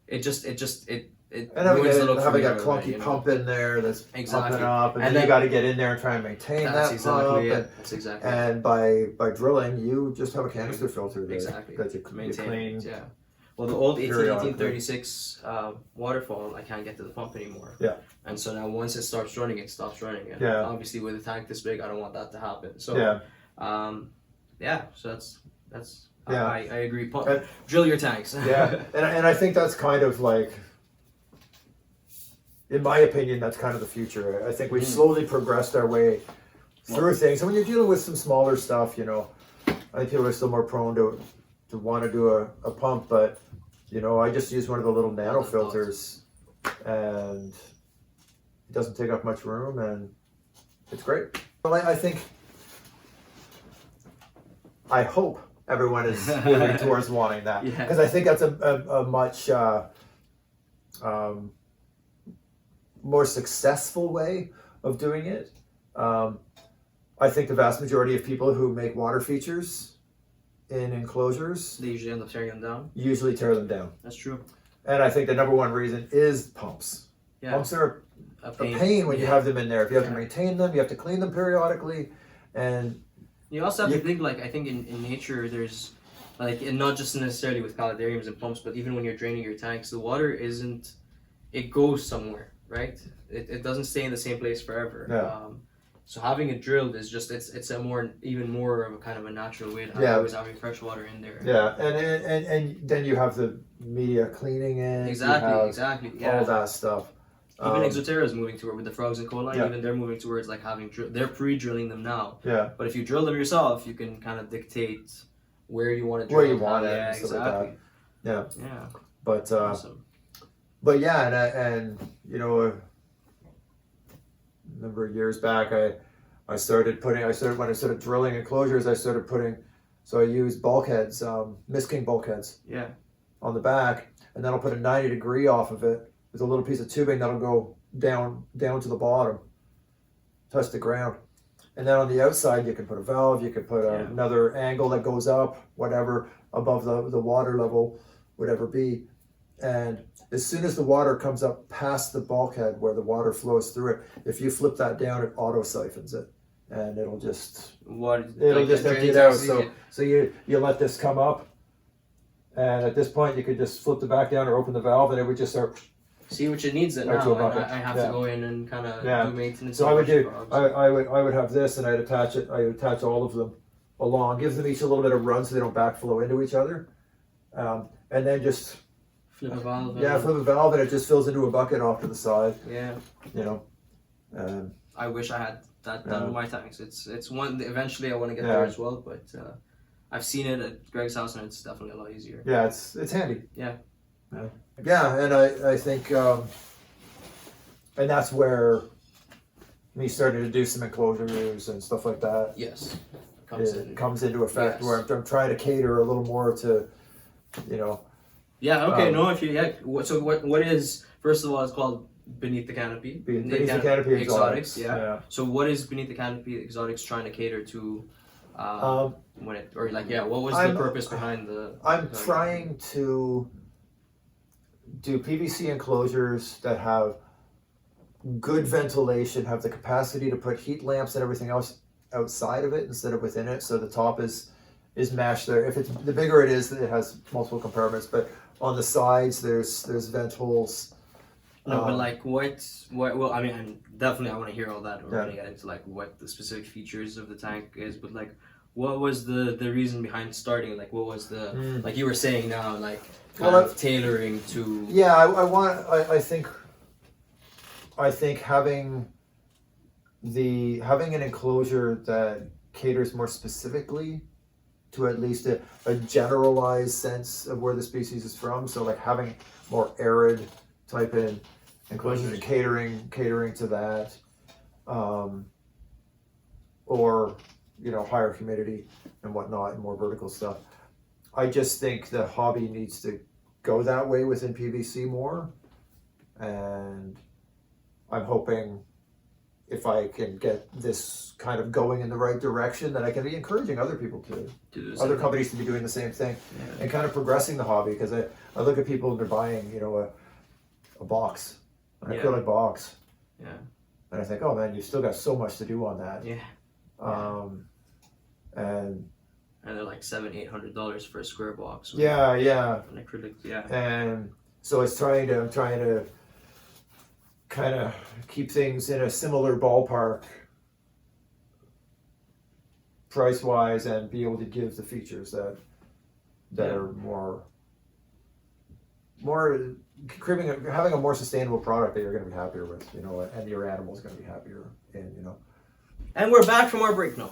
Speaker 1: it
Speaker 2: and having a clunky pump in there that's pumping up, and then you got to get in there and try and maintain that pump.
Speaker 1: That's exactly.
Speaker 2: And by drilling, you just have a canister filter that you
Speaker 1: maintain.
Speaker 2: Clean.
Speaker 1: Yeah. Well, the old 1836 waterfall, I can't get to the pump anymore.
Speaker 2: Yeah.
Speaker 1: And so now once it starts running, it stops running. And obviously with a tank this big, I don't want that to happen. So so that's I agree. Drill your tanks.
Speaker 2: And I think that's kind of like, in my opinion, that's kind of the future. I think we've slowly progressed our way through things. And when you're dealing with some smaller stuff, I think people are still more prone to want to do a pump, but I just use one of the little nano filters, and it doesn't take up much room, and it's great. Well, I hope everyone is moving towards wanting that, because I think that's a much more successful way of doing it. I think the vast majority of people who make water features in enclosures,
Speaker 1: they usually end up tearing them down.
Speaker 2: Tear them down.
Speaker 1: That's true.
Speaker 2: And I think the number one reason is pumps. Yeah. Pumps are a pain when you have them in there. If you have to maintain them, you have to clean them periodically, and
Speaker 1: You also have to think, like, I think in nature there's, like, and not just necessarily with paludariums and pumps, but even when you're draining your tanks, the water isn't, it goes somewhere, right? It doesn't stay in the same place forever.
Speaker 2: Yeah.
Speaker 1: So having it drilled is just, it's a even more of a kind of a natural way to have always having fresh water in there.
Speaker 2: Yeah, and then you have the media cleaning in.
Speaker 1: Exactly. Yeah.
Speaker 2: All that stuff.
Speaker 1: Even Exo Terra is moving toward, with the frogs and coal
Speaker 2: Yeah.
Speaker 1: even they're moving towards like having, they're pre-drilling them now.
Speaker 2: Yeah.
Speaker 1: But if you drill them yourself, you can kind of dictate where you want to drill.
Speaker 2: Where you want it.
Speaker 1: Yeah,
Speaker 2: and stuff like that. Yeah.
Speaker 1: Yeah.
Speaker 2: But
Speaker 1: Awesome.
Speaker 2: but yeah, and you know, a number of years back, I started when I started drilling enclosures, I started putting, so I used bulkheads, Mist King bulkheads.
Speaker 1: Yeah.
Speaker 2: On the back, and then I'll put a 90-degree off of it with a little piece of tubing that'll go down to the bottom, touch the ground. And then on the outside, you can put a valve, you can put another angle that goes up, whatever, above the water level, whatever be. And as soon as the water comes up past the bulkhead where the water flows through it, if you flip that down, it auto siphons it, and it'll just empty it out. So you let this come up, and at this point you could just flip the back down or open the valve, and it would just start.
Speaker 1: See which it needs it now. I have to go in and kind of do maintenance.
Speaker 2: So I would have this, and I'd attach it. I would attach all of them along, gives them each a little bit of run so they don't backflow into each other, and then just
Speaker 1: flip a valve.
Speaker 2: Flip a valve, and it just fills into a bucket off to the side.
Speaker 1: Yeah.
Speaker 2: You know.
Speaker 1: I wish I had that done with my tanks. It's one. Eventually, I want to get there as well, but I've seen it at Greg's house, and it's definitely a lot easier.
Speaker 2: Yeah, it's handy.
Speaker 1: Yeah.
Speaker 2: Yeah, and I think, and that's where me starting to do some enclosures and stuff like that.
Speaker 1: Yes.
Speaker 2: Comes into effect, where I'm trying to cater a little more to, you know.
Speaker 1: Yeah. Okay. So what is, first of all, it's called Beneath the Canopy.
Speaker 2: Beneath the Canopy Exotics.
Speaker 1: Yeah. So what is Beneath the Canopy Exotics trying to cater to? What was the purpose behind the?
Speaker 2: I'm trying to do PVC enclosures that have good ventilation, have the capacity to put heat lamps and everything else outside of it instead of within it. So the top is mashed there. If it's the bigger it is, it has multiple compartments, but on the sides there's vent holes.
Speaker 1: No, but like what? Well, I mean, definitely I want to hear all that. We're gonna get into like what the specific features of the tank is, but like, what was the reason behind starting? Like, what was the like you were saying now, like kind of tailoring to?
Speaker 2: Yeah, I think having an enclosure that caters more specifically to at least a generalized sense of where the species is from. So like having more arid type in enclosures and catering to that, or you know, higher humidity and whatnot and more vertical stuff. I just think the hobby needs to go that way within PVC more, and I'm hoping if I can get this kind of going in the right direction, that I can be encouraging other people other companies to be doing the same thing, and kind of progressing the hobby. Because I look at people and they're buying, you know, a box, an acrylic box, and I think, oh man, you've still got so much to do on that. And
Speaker 1: they're like $700-800 for a square box.
Speaker 2: An
Speaker 1: acrylic,
Speaker 2: and so I'm trying to kind of keep things in a similar ballpark price wise, and be able to give the features that are more having a more sustainable product that you're going to be happier with, you know, and your animal's going to be happier in, you know.
Speaker 1: And we're back from our break now.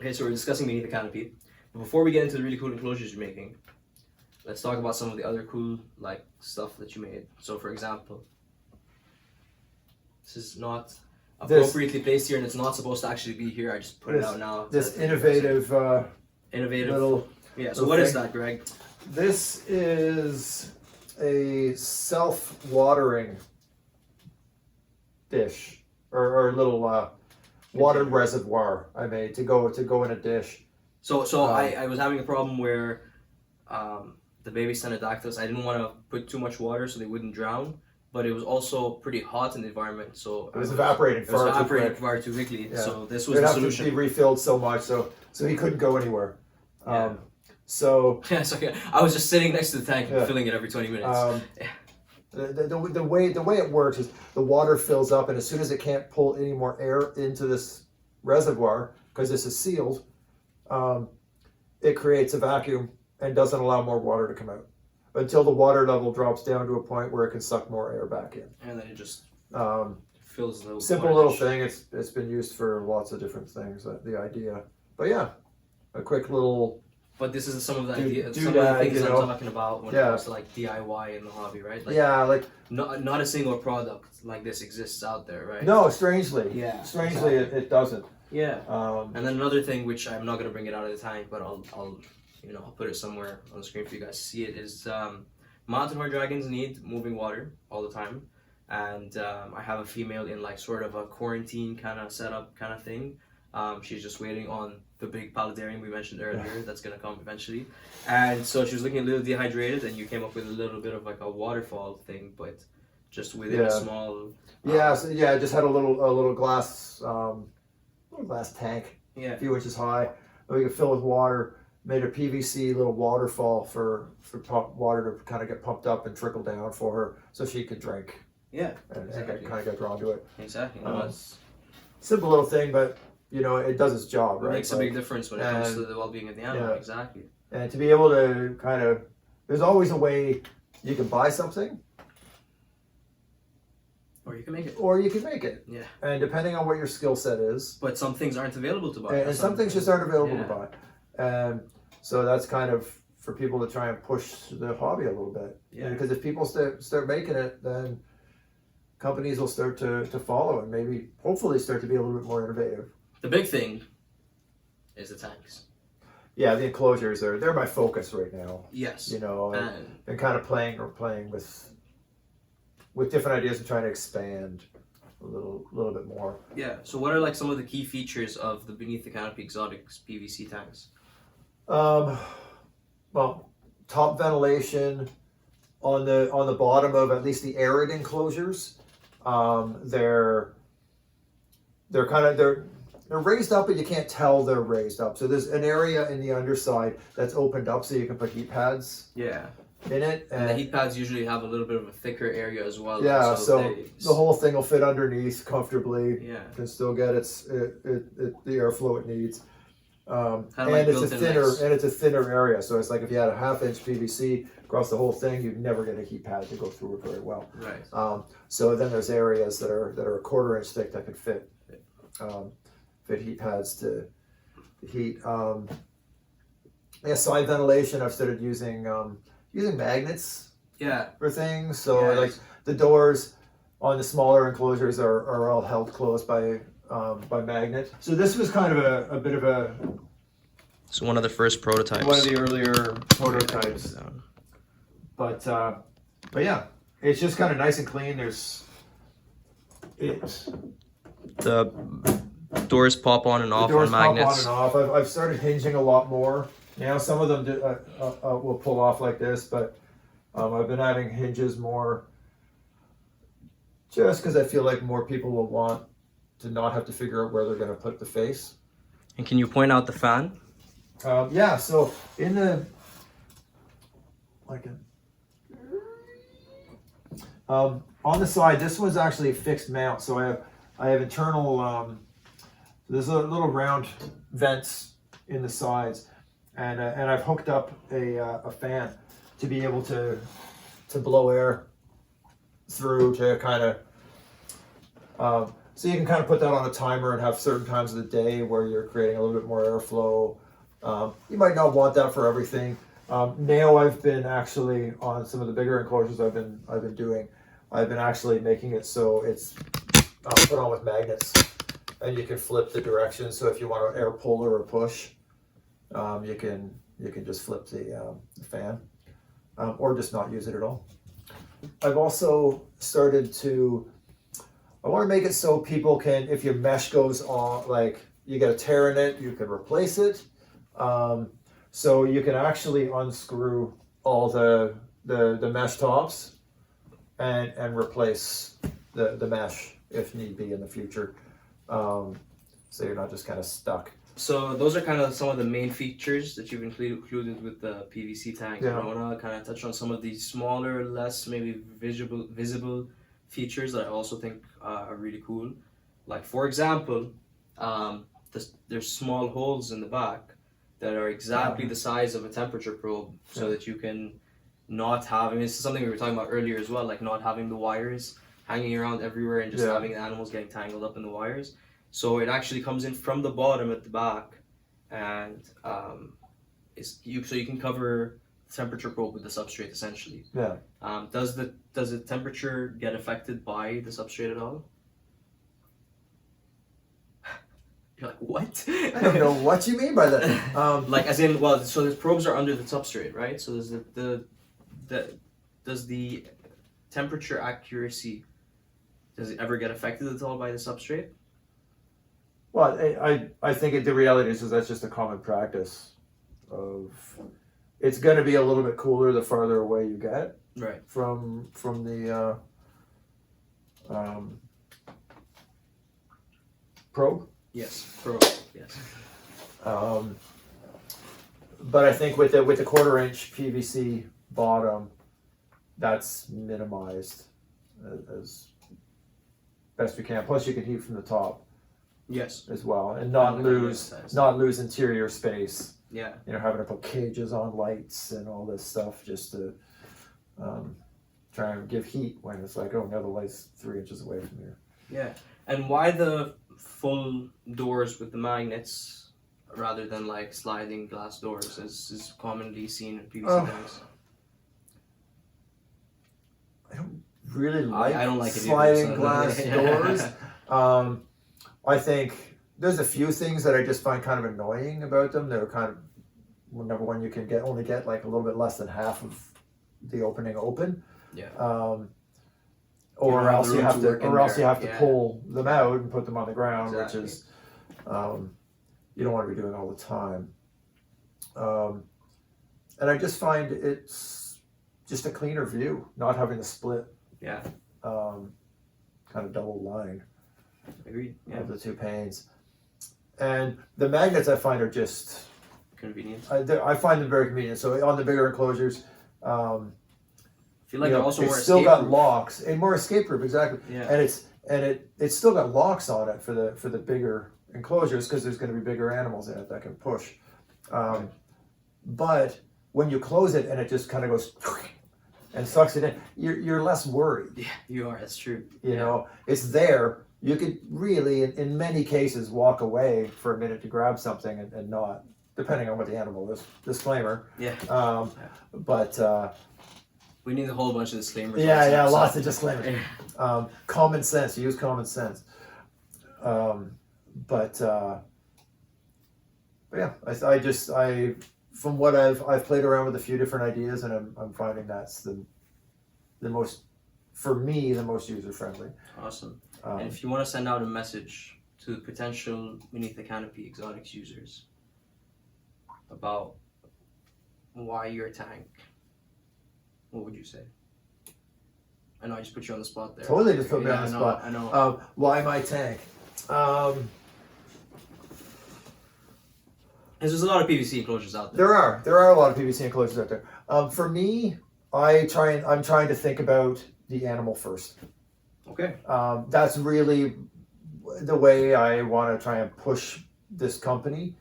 Speaker 1: Okay, so we're discussing Beneath the Canopy. But before we get into the really cool enclosures you're making, let's talk about some of the other cool like stuff that you made. So for example, this is not appropriately placed here, and it's not supposed to actually be here. I just put it out now.
Speaker 2: This innovative
Speaker 1: little. Yeah, so what is that, Greg?
Speaker 2: This is a self-watering dish, or little water reservoir I made to go in a dish.
Speaker 1: So I was having a problem where the baby Cenodactylus, I didn't want to put too much water so they wouldn't drown, but it was also pretty hot in the environment, so
Speaker 2: It was evaporating far too quick.
Speaker 1: far too quickly.
Speaker 2: Yeah.
Speaker 1: So this was
Speaker 2: It'd
Speaker 1: the
Speaker 2: have
Speaker 1: solution.
Speaker 2: to be refilled so much, so he couldn't go anywhere.
Speaker 1: Yeah.
Speaker 2: So
Speaker 1: Yeah, it's okay. I was just sitting next to the tank and
Speaker 2: Yeah.
Speaker 1: filling it every 20 minutes.
Speaker 2: the way it works is the water fills up, and as soon as it can't pull any more air into this reservoir because this is sealed, it creates a vacuum and doesn't allow more water to come out until the water level drops down to a point where it can suck more air back in.
Speaker 1: And then it just
Speaker 2: Um,
Speaker 1: fills the
Speaker 2: simple
Speaker 1: water.
Speaker 2: little thing. It's been used for lots of different things. The idea, but yeah, a quick little.
Speaker 1: But this is some of the
Speaker 2: Do
Speaker 1: ideas, some of
Speaker 2: that,
Speaker 1: the things
Speaker 2: you
Speaker 1: I'm
Speaker 2: know.
Speaker 1: talking about when it
Speaker 2: Yeah.
Speaker 1: comes to like DIY in the hobby, right? Like,
Speaker 2: Yeah, like
Speaker 1: not a single product like this exists out there, right?
Speaker 2: no, strangely,
Speaker 1: Yeah,
Speaker 2: strangely,
Speaker 1: exactly.
Speaker 2: it doesn't.
Speaker 1: Yeah.
Speaker 2: Um,
Speaker 1: And then another thing, which I'm not gonna bring it out of the tank, but I'll I'll put it somewhere on the screen for you guys to see it. Is mountain horn dragons need moving water all the time, and I have a female in like sort of a quarantine kind of setup kind of thing. She's just waiting on the big paludarium we mentioned earlier that's gonna come eventually, and so she was looking a little dehydrated, and you came up with a little bit of like a waterfall thing, but just within a
Speaker 2: Yeah.
Speaker 1: small.
Speaker 2: I just had a little glass tank,
Speaker 1: Yeah.
Speaker 2: a few inches high, that we could fill with water. Made a PVC little waterfall for water to kind of get pumped up and trickle down for her, so she could drink
Speaker 1: Yeah.
Speaker 2: and
Speaker 1: Exactly.
Speaker 2: kind of get drawn to it.
Speaker 1: Exactly. No,
Speaker 2: Um,
Speaker 1: it's,
Speaker 2: Simple little thing, but it does its job,
Speaker 1: it
Speaker 2: right?
Speaker 1: makes a big difference when it comes to
Speaker 2: and-
Speaker 1: the well-being of the animal.
Speaker 2: yeah.
Speaker 1: Exactly.
Speaker 2: And to be able to kind of, there's always a way you can buy something,
Speaker 1: Or you can make it.
Speaker 2: or you can make it.
Speaker 1: Yeah.
Speaker 2: And depending on what your skill set is,
Speaker 1: But some things aren't available to buy.
Speaker 2: and some things just aren't available
Speaker 1: Yeah.
Speaker 2: to buy. And so that's kind of for people to try and push the hobby a little bit.
Speaker 1: Yeah.
Speaker 2: Because if people start making it, then companies will start to follow and maybe, hopefully, start to be a little bit more innovative.
Speaker 1: The big thing is the tanks.
Speaker 2: Yeah, the enclosures they're my focus right now.
Speaker 1: Yes.
Speaker 2: And kind of playing with different ideas and trying to expand a little bit more.
Speaker 1: Yeah. So what are like some of the key features of the Beneath the Canopy Exotics PVC tanks?
Speaker 2: Well, top ventilation on the bottom of at least the arid enclosures. They're raised up, but you can't tell they're raised up. So there's an area in the underside that's opened up, so you can put heat pads
Speaker 1: Yeah.
Speaker 2: in it.
Speaker 1: And the heat pads usually have a little bit of a thicker area as well.
Speaker 2: Yeah, so
Speaker 1: they-
Speaker 2: the whole thing will fit underneath comfortably.
Speaker 1: Yeah.
Speaker 2: Can still get the airflow it needs.
Speaker 1: Kinda
Speaker 2: And
Speaker 1: like
Speaker 2: it's a
Speaker 1: built-in
Speaker 2: thinner
Speaker 1: legs.
Speaker 2: and it's a thinner area, so it's like if you had a 1/2 inch PVC across the whole thing, you'd never get a heat pad to go through it very well.
Speaker 1: Right.
Speaker 2: So then there's areas that are a 1/4 inch thick that could fit heat pads to heat. Side ventilation. I've started using magnets
Speaker 1: Yeah.
Speaker 2: for things. So
Speaker 1: Yes.
Speaker 2: like the doors on the smaller enclosures are all held closed by magnet. So this was kind of a bit of a
Speaker 1: So one of the first prototypes.
Speaker 2: one of the earlier prototypes. But yeah, it's just kind of nice and clean.
Speaker 1: The doors pop on and
Speaker 2: The
Speaker 1: off
Speaker 2: doors
Speaker 1: on
Speaker 2: pop on
Speaker 1: magnets.
Speaker 2: and off. I've started hinging a lot more. Now some of them will pull off like this, but I've been adding hinges more just because I feel like more people will want to not have to figure out where they're going to put the face.
Speaker 1: And can you point out the fan?
Speaker 2: Yeah, so in the on the side, this was actually a fixed mount. So I have internal. There's a little round vents in the sides, and I've hooked up a fan to be able to blow air through to kind of. So you can kind of put that on a timer and have certain times of the day where you're creating a little bit more airflow. You might not want that for everything. Now I've been actually on some of the bigger enclosures I've been actually making it so it's put on with magnets, and you can flip the direction. So if you want to air pull or a push, you can just flip the fan, or just not use it at all. I've also started to. I want to make it so people can, if your mesh goes on, like you get a tear in it, you can replace it. So you can actually unscrew all the mesh tops and replace the mesh if need be in the future. So you're not just kind of stuck.
Speaker 1: So those are kind of some of the main features that you've included with the PVC tank.
Speaker 2: Yeah.
Speaker 1: I want to kind of touch on some of the smaller, less maybe visible features that I also think are really cool. Like for example, there's small holes in the back that are exactly the size of a temperature probe, so that you can not have. I mean, this is something we were talking about earlier as well, like not having the wires hanging around everywhere and just having the animals getting tangled up in the wires. So it actually comes in from the bottom at the back, and so you can cover the temperature probe with the substrate essentially.
Speaker 2: Yeah.
Speaker 1: Does the temperature get affected by the substrate at all? You're like, what?
Speaker 2: I don't know what you mean by that.
Speaker 1: Like as in, well, so the probes are under the substrate, right? So does the temperature accuracy, does it ever get affected at all by the substrate?
Speaker 2: Well, I think the reality is that's just a common practice of it's going to be a little bit cooler the farther away you get from the probe.
Speaker 1: Yes, probe. Yes.
Speaker 2: But I think with the 1/4-inch PVC bottom, that's minimized as best we can. Plus, you can heat from the top.
Speaker 1: Yes.
Speaker 2: As well, and not lose interior space.
Speaker 1: Yeah.
Speaker 2: You know, having to put cages on lights and all this stuff just to try and give heat when it's like, oh no, the light's 3 inches away from here.
Speaker 1: Yeah. And why the full doors with the magnets rather than like sliding glass doors is commonly seen in PVC tanks?
Speaker 2: I don't really like
Speaker 1: I don't like
Speaker 2: sliding glass doors. I think there's a few things that I just find kind of annoying about them. They're kind of, well, number one, you can only get like a little bit less than half of the opening open.
Speaker 1: Yeah.
Speaker 2: Or else you have to pull them out and put them on the ground,
Speaker 1: Exactly.
Speaker 2: which is you don't want to be doing all the time. And I just find it's just a cleaner view, not having the split.
Speaker 1: Yeah.
Speaker 2: Kind of double line.
Speaker 1: Agreed. Yeah.
Speaker 2: Of the two panes. And the magnets I find are just
Speaker 1: convenient.
Speaker 2: I find them very convenient. So on the bigger enclosures,
Speaker 1: I feel like they're also more
Speaker 2: still
Speaker 1: escape
Speaker 2: got
Speaker 1: proof.
Speaker 2: locks and more escape proof, exactly.
Speaker 1: Yeah.
Speaker 2: And it's still got locks on it for the bigger enclosures because there's going to be bigger animals in it that can push. But when you close it and it just kind of goes and sucks it in, you're less worried.
Speaker 1: Yeah, you are. That's true.
Speaker 2: You know, it's there. You could really, in many cases, walk away for a minute to grab something and not, depending on what the animal is. Disclaimer.
Speaker 1: Yeah.
Speaker 2: But
Speaker 1: we need a whole bunch of disclaimers.
Speaker 2: Yeah, lots of disclaimers. Common sense. Use common sense. But yeah, I from what I've played around with a few different ideas, and I'm finding that's the most, for me, the most user friendly.
Speaker 1: Awesome. And if you want to send out a message to potential Beneath the Canopy exotics users about why your tank, what would you say? I know I just put you on the spot there.
Speaker 2: Totally just put me on the spot.
Speaker 1: I know.
Speaker 2: Why my tank?
Speaker 1: There's a lot of PVC enclosures out there.
Speaker 2: There are a lot of PVC enclosures out there. For me, I'm trying to think about the animal first.
Speaker 1: Okay.
Speaker 2: That's really the way I want to try and push this company.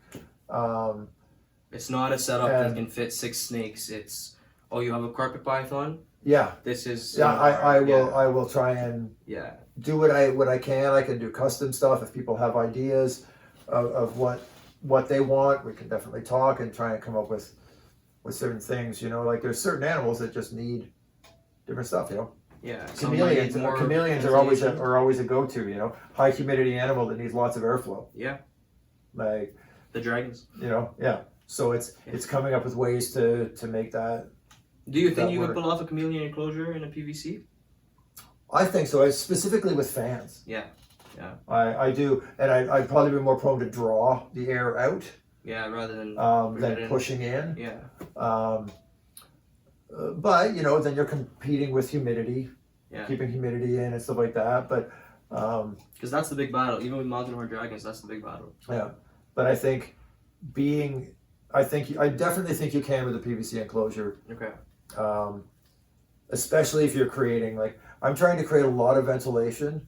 Speaker 1: It's not a setup that can fit 6 snakes. It's, oh, you have a carpet python?
Speaker 2: Yeah.
Speaker 1: This is.
Speaker 2: Yeah, I will try and do what I can. I can do custom stuff if people have ideas of what they want. We can definitely talk and try and come up with certain things. You know, like there's certain animals that just need different stuff. You know.
Speaker 1: Yeah.
Speaker 2: Chameleons are always a go-to. You know, high humidity animal that needs lots of airflow.
Speaker 1: Yeah.
Speaker 2: Like
Speaker 1: the dragons.
Speaker 2: You know, yeah. So it's coming up with ways to make that.
Speaker 1: Do you think you could pull off a chameleon enclosure in a PVC?
Speaker 2: I think so. Specifically with fans.
Speaker 1: Yeah. Yeah.
Speaker 2: I do, and I'd probably be more prone to draw the air out.
Speaker 1: Yeah, rather than
Speaker 2: pushing in.
Speaker 1: Yeah.
Speaker 2: But you know, then you're competing with humidity. keeping humidity in and stuff like that. But
Speaker 1: because that's the big battle. Even with mountain horned dragons, that's the big battle.
Speaker 2: Yeah, but I think I definitely think you can with a PVC enclosure.
Speaker 1: Okay.
Speaker 2: Especially if you're creating, like, I'm trying to create a lot of ventilation,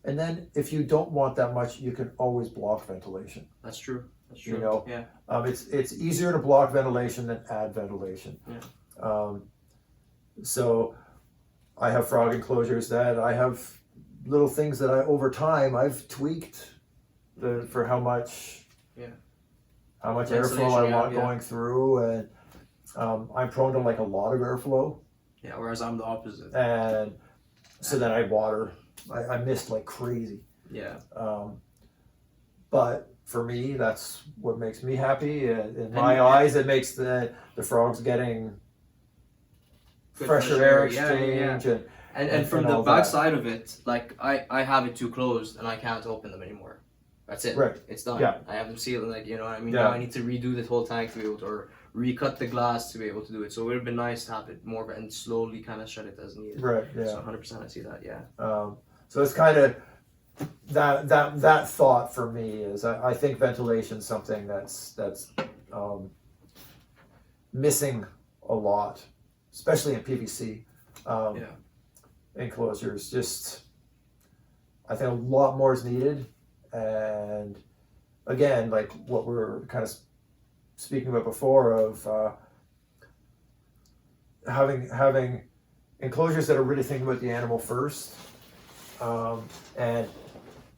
Speaker 2: and then if you don't want that much, you can always block ventilation.
Speaker 1: That's true. That's true.
Speaker 2: You know,
Speaker 1: yeah.
Speaker 2: It's easier to block ventilation than add ventilation.
Speaker 1: Yeah.
Speaker 2: So I have frog enclosures that I have little things that over time I've tweaked for how much airflow I want going through, and I'm prone to like a lot of airflow.
Speaker 1: Yeah, whereas I'm the opposite.
Speaker 2: And so then I water. I mist like crazy.
Speaker 1: Yeah.
Speaker 2: But for me, that's what makes me happy. In my eyes, it makes the frogs getting fresher air exchange.
Speaker 1: And from the back side of it, like I have it too closed and I can't open them anymore. That's it.
Speaker 2: Right.
Speaker 1: It's done.
Speaker 2: Yeah.
Speaker 1: I have them sealed, like, you know what I mean?
Speaker 2: Yeah.
Speaker 1: Now I need to redo this whole tank to be able to, or recut the glass to be able to do it. So it would have been nice to have it more and slowly kind of shut it as needed.
Speaker 2: Right. Yeah.
Speaker 1: So 100% I see that. Yeah.
Speaker 2: So it's kind of that thought for me is I think ventilation is something that's missing a lot, especially in PVC enclosures. Just I think a lot more is needed. And again, like what we were kind of speaking about before, of having enclosures that are really thinking about the animal first, and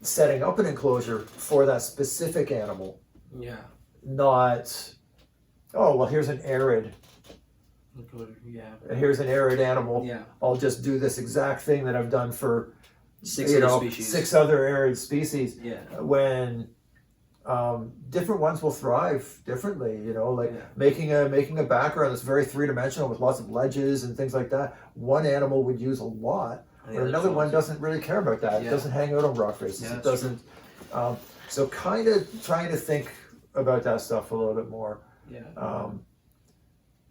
Speaker 2: setting up an enclosure for that specific animal.
Speaker 1: Yeah.
Speaker 2: Not, oh well, here's an arid.
Speaker 1: Yeah.
Speaker 2: Here's an arid animal.
Speaker 1: Yeah.
Speaker 2: I'll just do this exact thing that I've done for
Speaker 1: six other
Speaker 2: arid species.
Speaker 1: Yeah.
Speaker 2: When different ones will thrive differently, you know, like making a background that's very three-dimensional with lots of ledges and things like that. One animal would use a lot, but another one doesn't really care about that. It doesn't hang out on rock faces. It doesn't. So kind of trying to think about that stuff a little bit more.
Speaker 1: Yeah.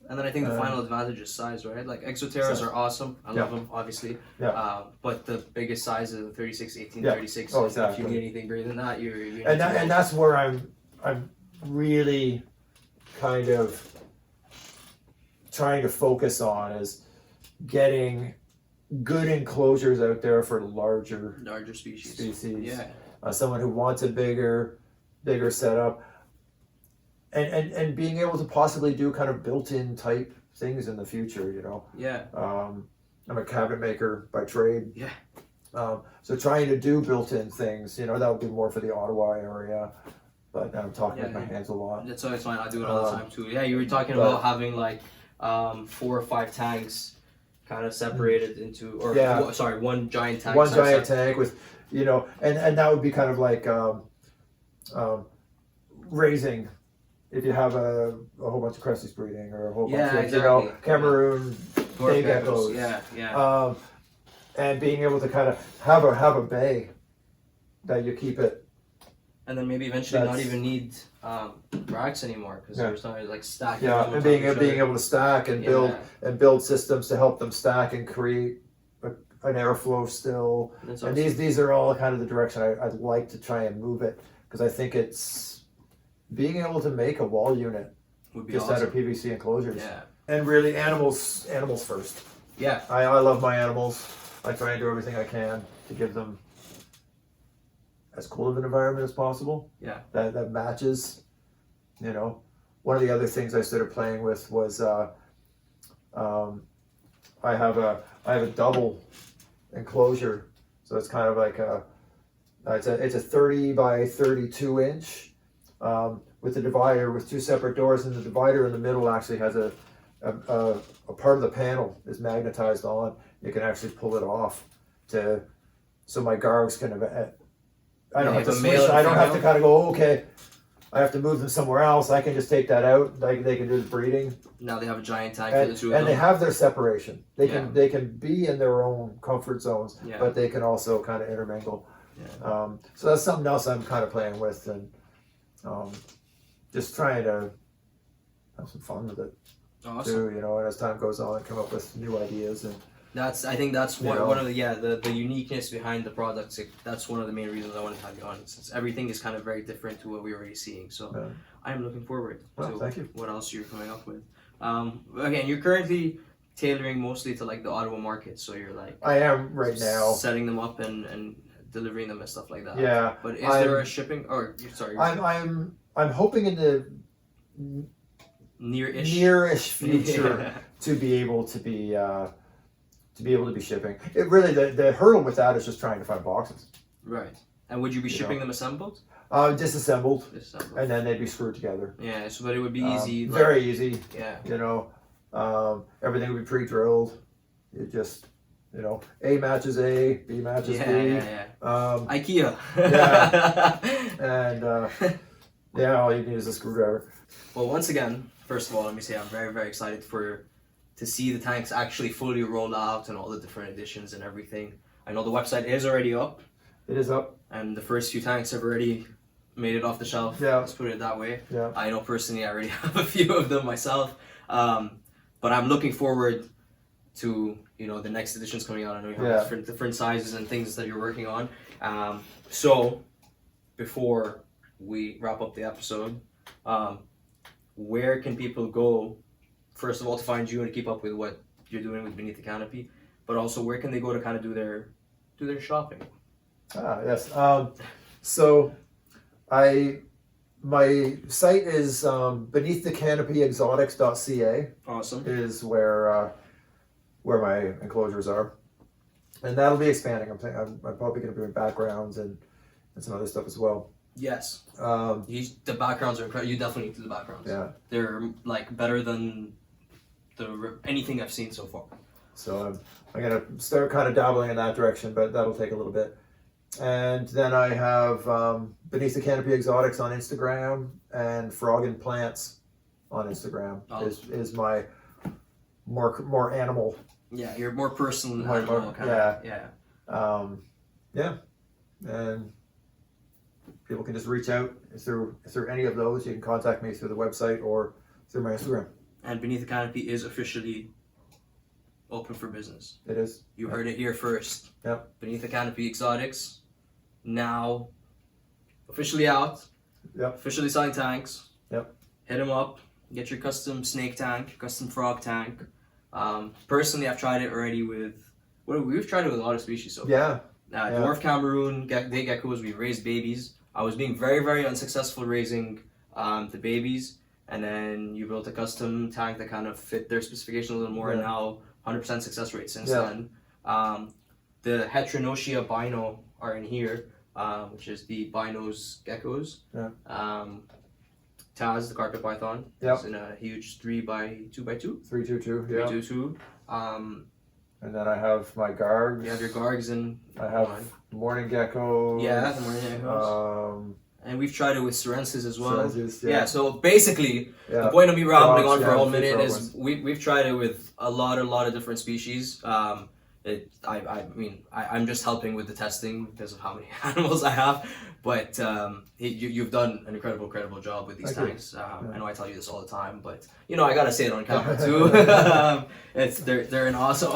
Speaker 1: And then I think the final advantage is size, right? Like Exo Terras are awesome. I love them, obviously.
Speaker 2: Yeah.
Speaker 1: But the biggest size is the 36, 18, 36.
Speaker 2: Oh, exactly.
Speaker 1: If you need anything bigger than that, you
Speaker 2: and that's where I'm really kind of trying to focus on, is getting good enclosures out there for larger species. Yeah. Someone who wants a bigger setup. And being able to possibly do kind of built-in type things in the future, you know.
Speaker 1: Yeah.
Speaker 2: I'm a cabinet maker by trade.
Speaker 1: Yeah.
Speaker 2: So trying to do built-in things, you know, that would be more for the Ottawa area. But I'm talking with my hands a lot.
Speaker 1: That's always fine. I do it all the time too. Yeah, you were talking about having like 4 or 5 tanks kind of separated into, or one giant tank.
Speaker 2: One giant tank with, you know, and that would be kind of like raising. If you have a whole bunch of Cresties breeding, or a whole bunch of, you know, Cameroon bay geckos.
Speaker 1: Yeah.
Speaker 2: And being able to kind of have a bay that you keep it.
Speaker 1: And then maybe eventually not even need racks anymore, because there's not like stacking.
Speaker 2: Yeah, and being able to stack and build systems to help them stack and create an airflow still. And these are all kind of the direction I'd like to try and move it, because I think it's being able to make a wall unit
Speaker 1: would be
Speaker 2: just
Speaker 1: awesome.
Speaker 2: out of PVC enclosures.
Speaker 1: Yeah.
Speaker 2: And really animals first.
Speaker 1: Yeah.
Speaker 2: I love my animals. I try and do everything I can to give them as cool of an environment as possible.
Speaker 1: Yeah.
Speaker 2: That matches, you know. One of the other things I started playing with was I have a double enclosure. So it's kind of like it's a 30 by 32 inch. With a divider with 2 separate doors, and the divider in the middle actually has a part of the panel is magnetized on. You can actually pull it off so my gargs can I don't have to switch. I don't have to kind of go, okay, I have to move them somewhere else. I can just take that out. They can do the breeding.
Speaker 1: Now they have a giant tank for the two of them.
Speaker 2: And they have their separation. They can be in their own comfort zones, but they can also kind of intermingle. Yeah. So that's something else I'm kind of playing with, and just trying to have some fun with it too, you know. And as time goes on, come up with new ideas and
Speaker 1: I think that's
Speaker 2: You
Speaker 1: one,
Speaker 2: know?
Speaker 1: one of the uniqueness behind the products. That's one of the main reasons I wanted to have you on. Since everything is kind of very different to what we're already seeing. So
Speaker 2: Yeah.
Speaker 1: I'm looking forward to
Speaker 2: Thank you.
Speaker 1: what else you're coming up with. Again, you're currently tailoring mostly to like the Ottawa market. So you're like
Speaker 2: I am right now.
Speaker 1: setting them up and delivering them and stuff like that.
Speaker 2: Yeah.
Speaker 1: But is there a shipping or sorry?
Speaker 2: I'm hoping in the near-ish future to be able to be shipping. It really the hurdle with that is just trying to find boxes.
Speaker 1: Right. And would you be shipping them assembled?
Speaker 2: Disassembled,
Speaker 1: Disassembled.
Speaker 2: and then they'd be screwed together.
Speaker 1: Yeah. So, but it would be easy.
Speaker 2: Very easy.
Speaker 1: Yeah.
Speaker 2: You know, everything would be pre-drilled. It just, you know, A matches A, B matches B.
Speaker 1: Yeah. IKEA.
Speaker 2: Yeah. And yeah, all you need is a screwdriver.
Speaker 1: Well, once again, first of all, let me say I'm very, very excited to see the tanks actually fully roll out and all the different editions and everything. I know the website is already up.
Speaker 2: It is up.
Speaker 1: And the first few tanks have already made it off the shelf.
Speaker 2: Yeah.
Speaker 1: Let's put it that way.
Speaker 2: Yeah.
Speaker 1: I know personally I already have a few of them myself. But I'm looking forward to, you know, the next editions coming out. I know you have different sizes and things that you're working on. So before we wrap up the episode, where can people go, first of all, to find you and to keep up with what you're doing with Beneath the Canopy, but also where can they go to kind of do their shopping?
Speaker 2: Yes. So my site is beneaththecanopyexotics.ca.
Speaker 1: Awesome.
Speaker 2: Is where my enclosures are, and that'll be expanding. I'm probably going to be doing backgrounds and some other stuff as well.
Speaker 1: Yes. The backgrounds are incredible. You definitely need to do the backgrounds.
Speaker 2: Yeah.
Speaker 1: They're like better than anything I've seen so far.
Speaker 2: So I'm going to start kind of dabbling in that direction, but that'll take a little bit. And then I have Beneath the Canopy Exotics on Instagram, and Frog and Plants on Instagram is my more animal.
Speaker 1: Yeah, you're more personal.
Speaker 2: Yeah. And people can just reach out through any of those. You can contact me through the website or through my Instagram.
Speaker 1: And Beneath the Canopy is officially open for business.
Speaker 2: It is.
Speaker 1: You heard it here first.
Speaker 2: Yep.
Speaker 1: Beneath the Canopy Exotics, now officially out.
Speaker 2: Yep.
Speaker 1: Officially selling tanks.
Speaker 2: Yep.
Speaker 1: Hit them up. Get your custom snake tank, custom frog tank. Personally, I've tried it already we've tried it with a lot of species so far.
Speaker 2: Yeah.
Speaker 1: Dwarf Cameroon, day geckos, we raised babies. I was being very, very unsuccessful raising the babies, and then you built a custom tank that kind of fit their specification a little more, and now 100% success rate since then. The Heteronotia Bino are in here, which is the Binos geckos.
Speaker 2: Yeah.
Speaker 1: Taz, the carpet python, is in a huge 3x2x2.
Speaker 2: 322. Yeah.
Speaker 1: 322.
Speaker 2: And then I have my gargs.
Speaker 1: You have your gargs and
Speaker 2: I have morning geckos.
Speaker 1: Yeah, the morning geckos. And we've tried it with Serensis as well.
Speaker 2: Serensis,
Speaker 1: so basically, the point of me rambling on for a whole minute is we've tried it with a lot of different species. I'm just helping with the testing because of how many animals I have. But you've done an incredible job with these tanks. I know I tell you this all the time, but you know I gotta say it on camera too. They're an awesome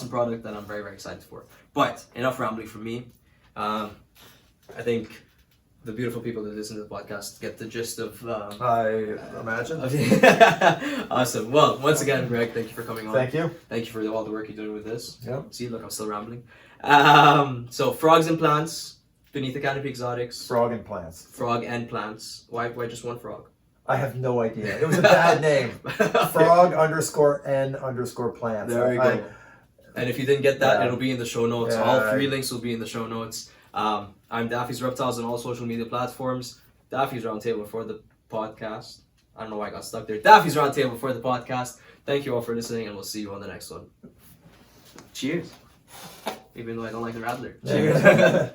Speaker 1: product that I'm very excited for. But enough rambling from me. I think the beautiful people that listen to the podcast get the gist of.
Speaker 2: I imagine.
Speaker 1: Awesome. Well, once again, Greg, thank you for coming on.
Speaker 2: Thank you.
Speaker 1: Thank you for all the work you're doing with this.
Speaker 2: Yep.
Speaker 1: See, look, I'm still rambling. So frogs and plants, Beneath the Canopy Exotics.
Speaker 2: Frog and plants.
Speaker 1: Frog and plants. Why just one frog?
Speaker 2: I have no idea. It was a bad name. Frog _N_plants.
Speaker 1: There you go. And if you didn't get that, it'll be in the show notes.
Speaker 2: Yeah.
Speaker 1: All 3 links will be in the show notes. I'm Daffy's Reptiles on all social media platforms. Daffy's Roundtable for the podcast. I don't know why I got stuck there. Daffy's Roundtable for the podcast. Thank you all for listening, and we'll see you on the next one. Cheers. Even though I don't like the Rattler. Cheers.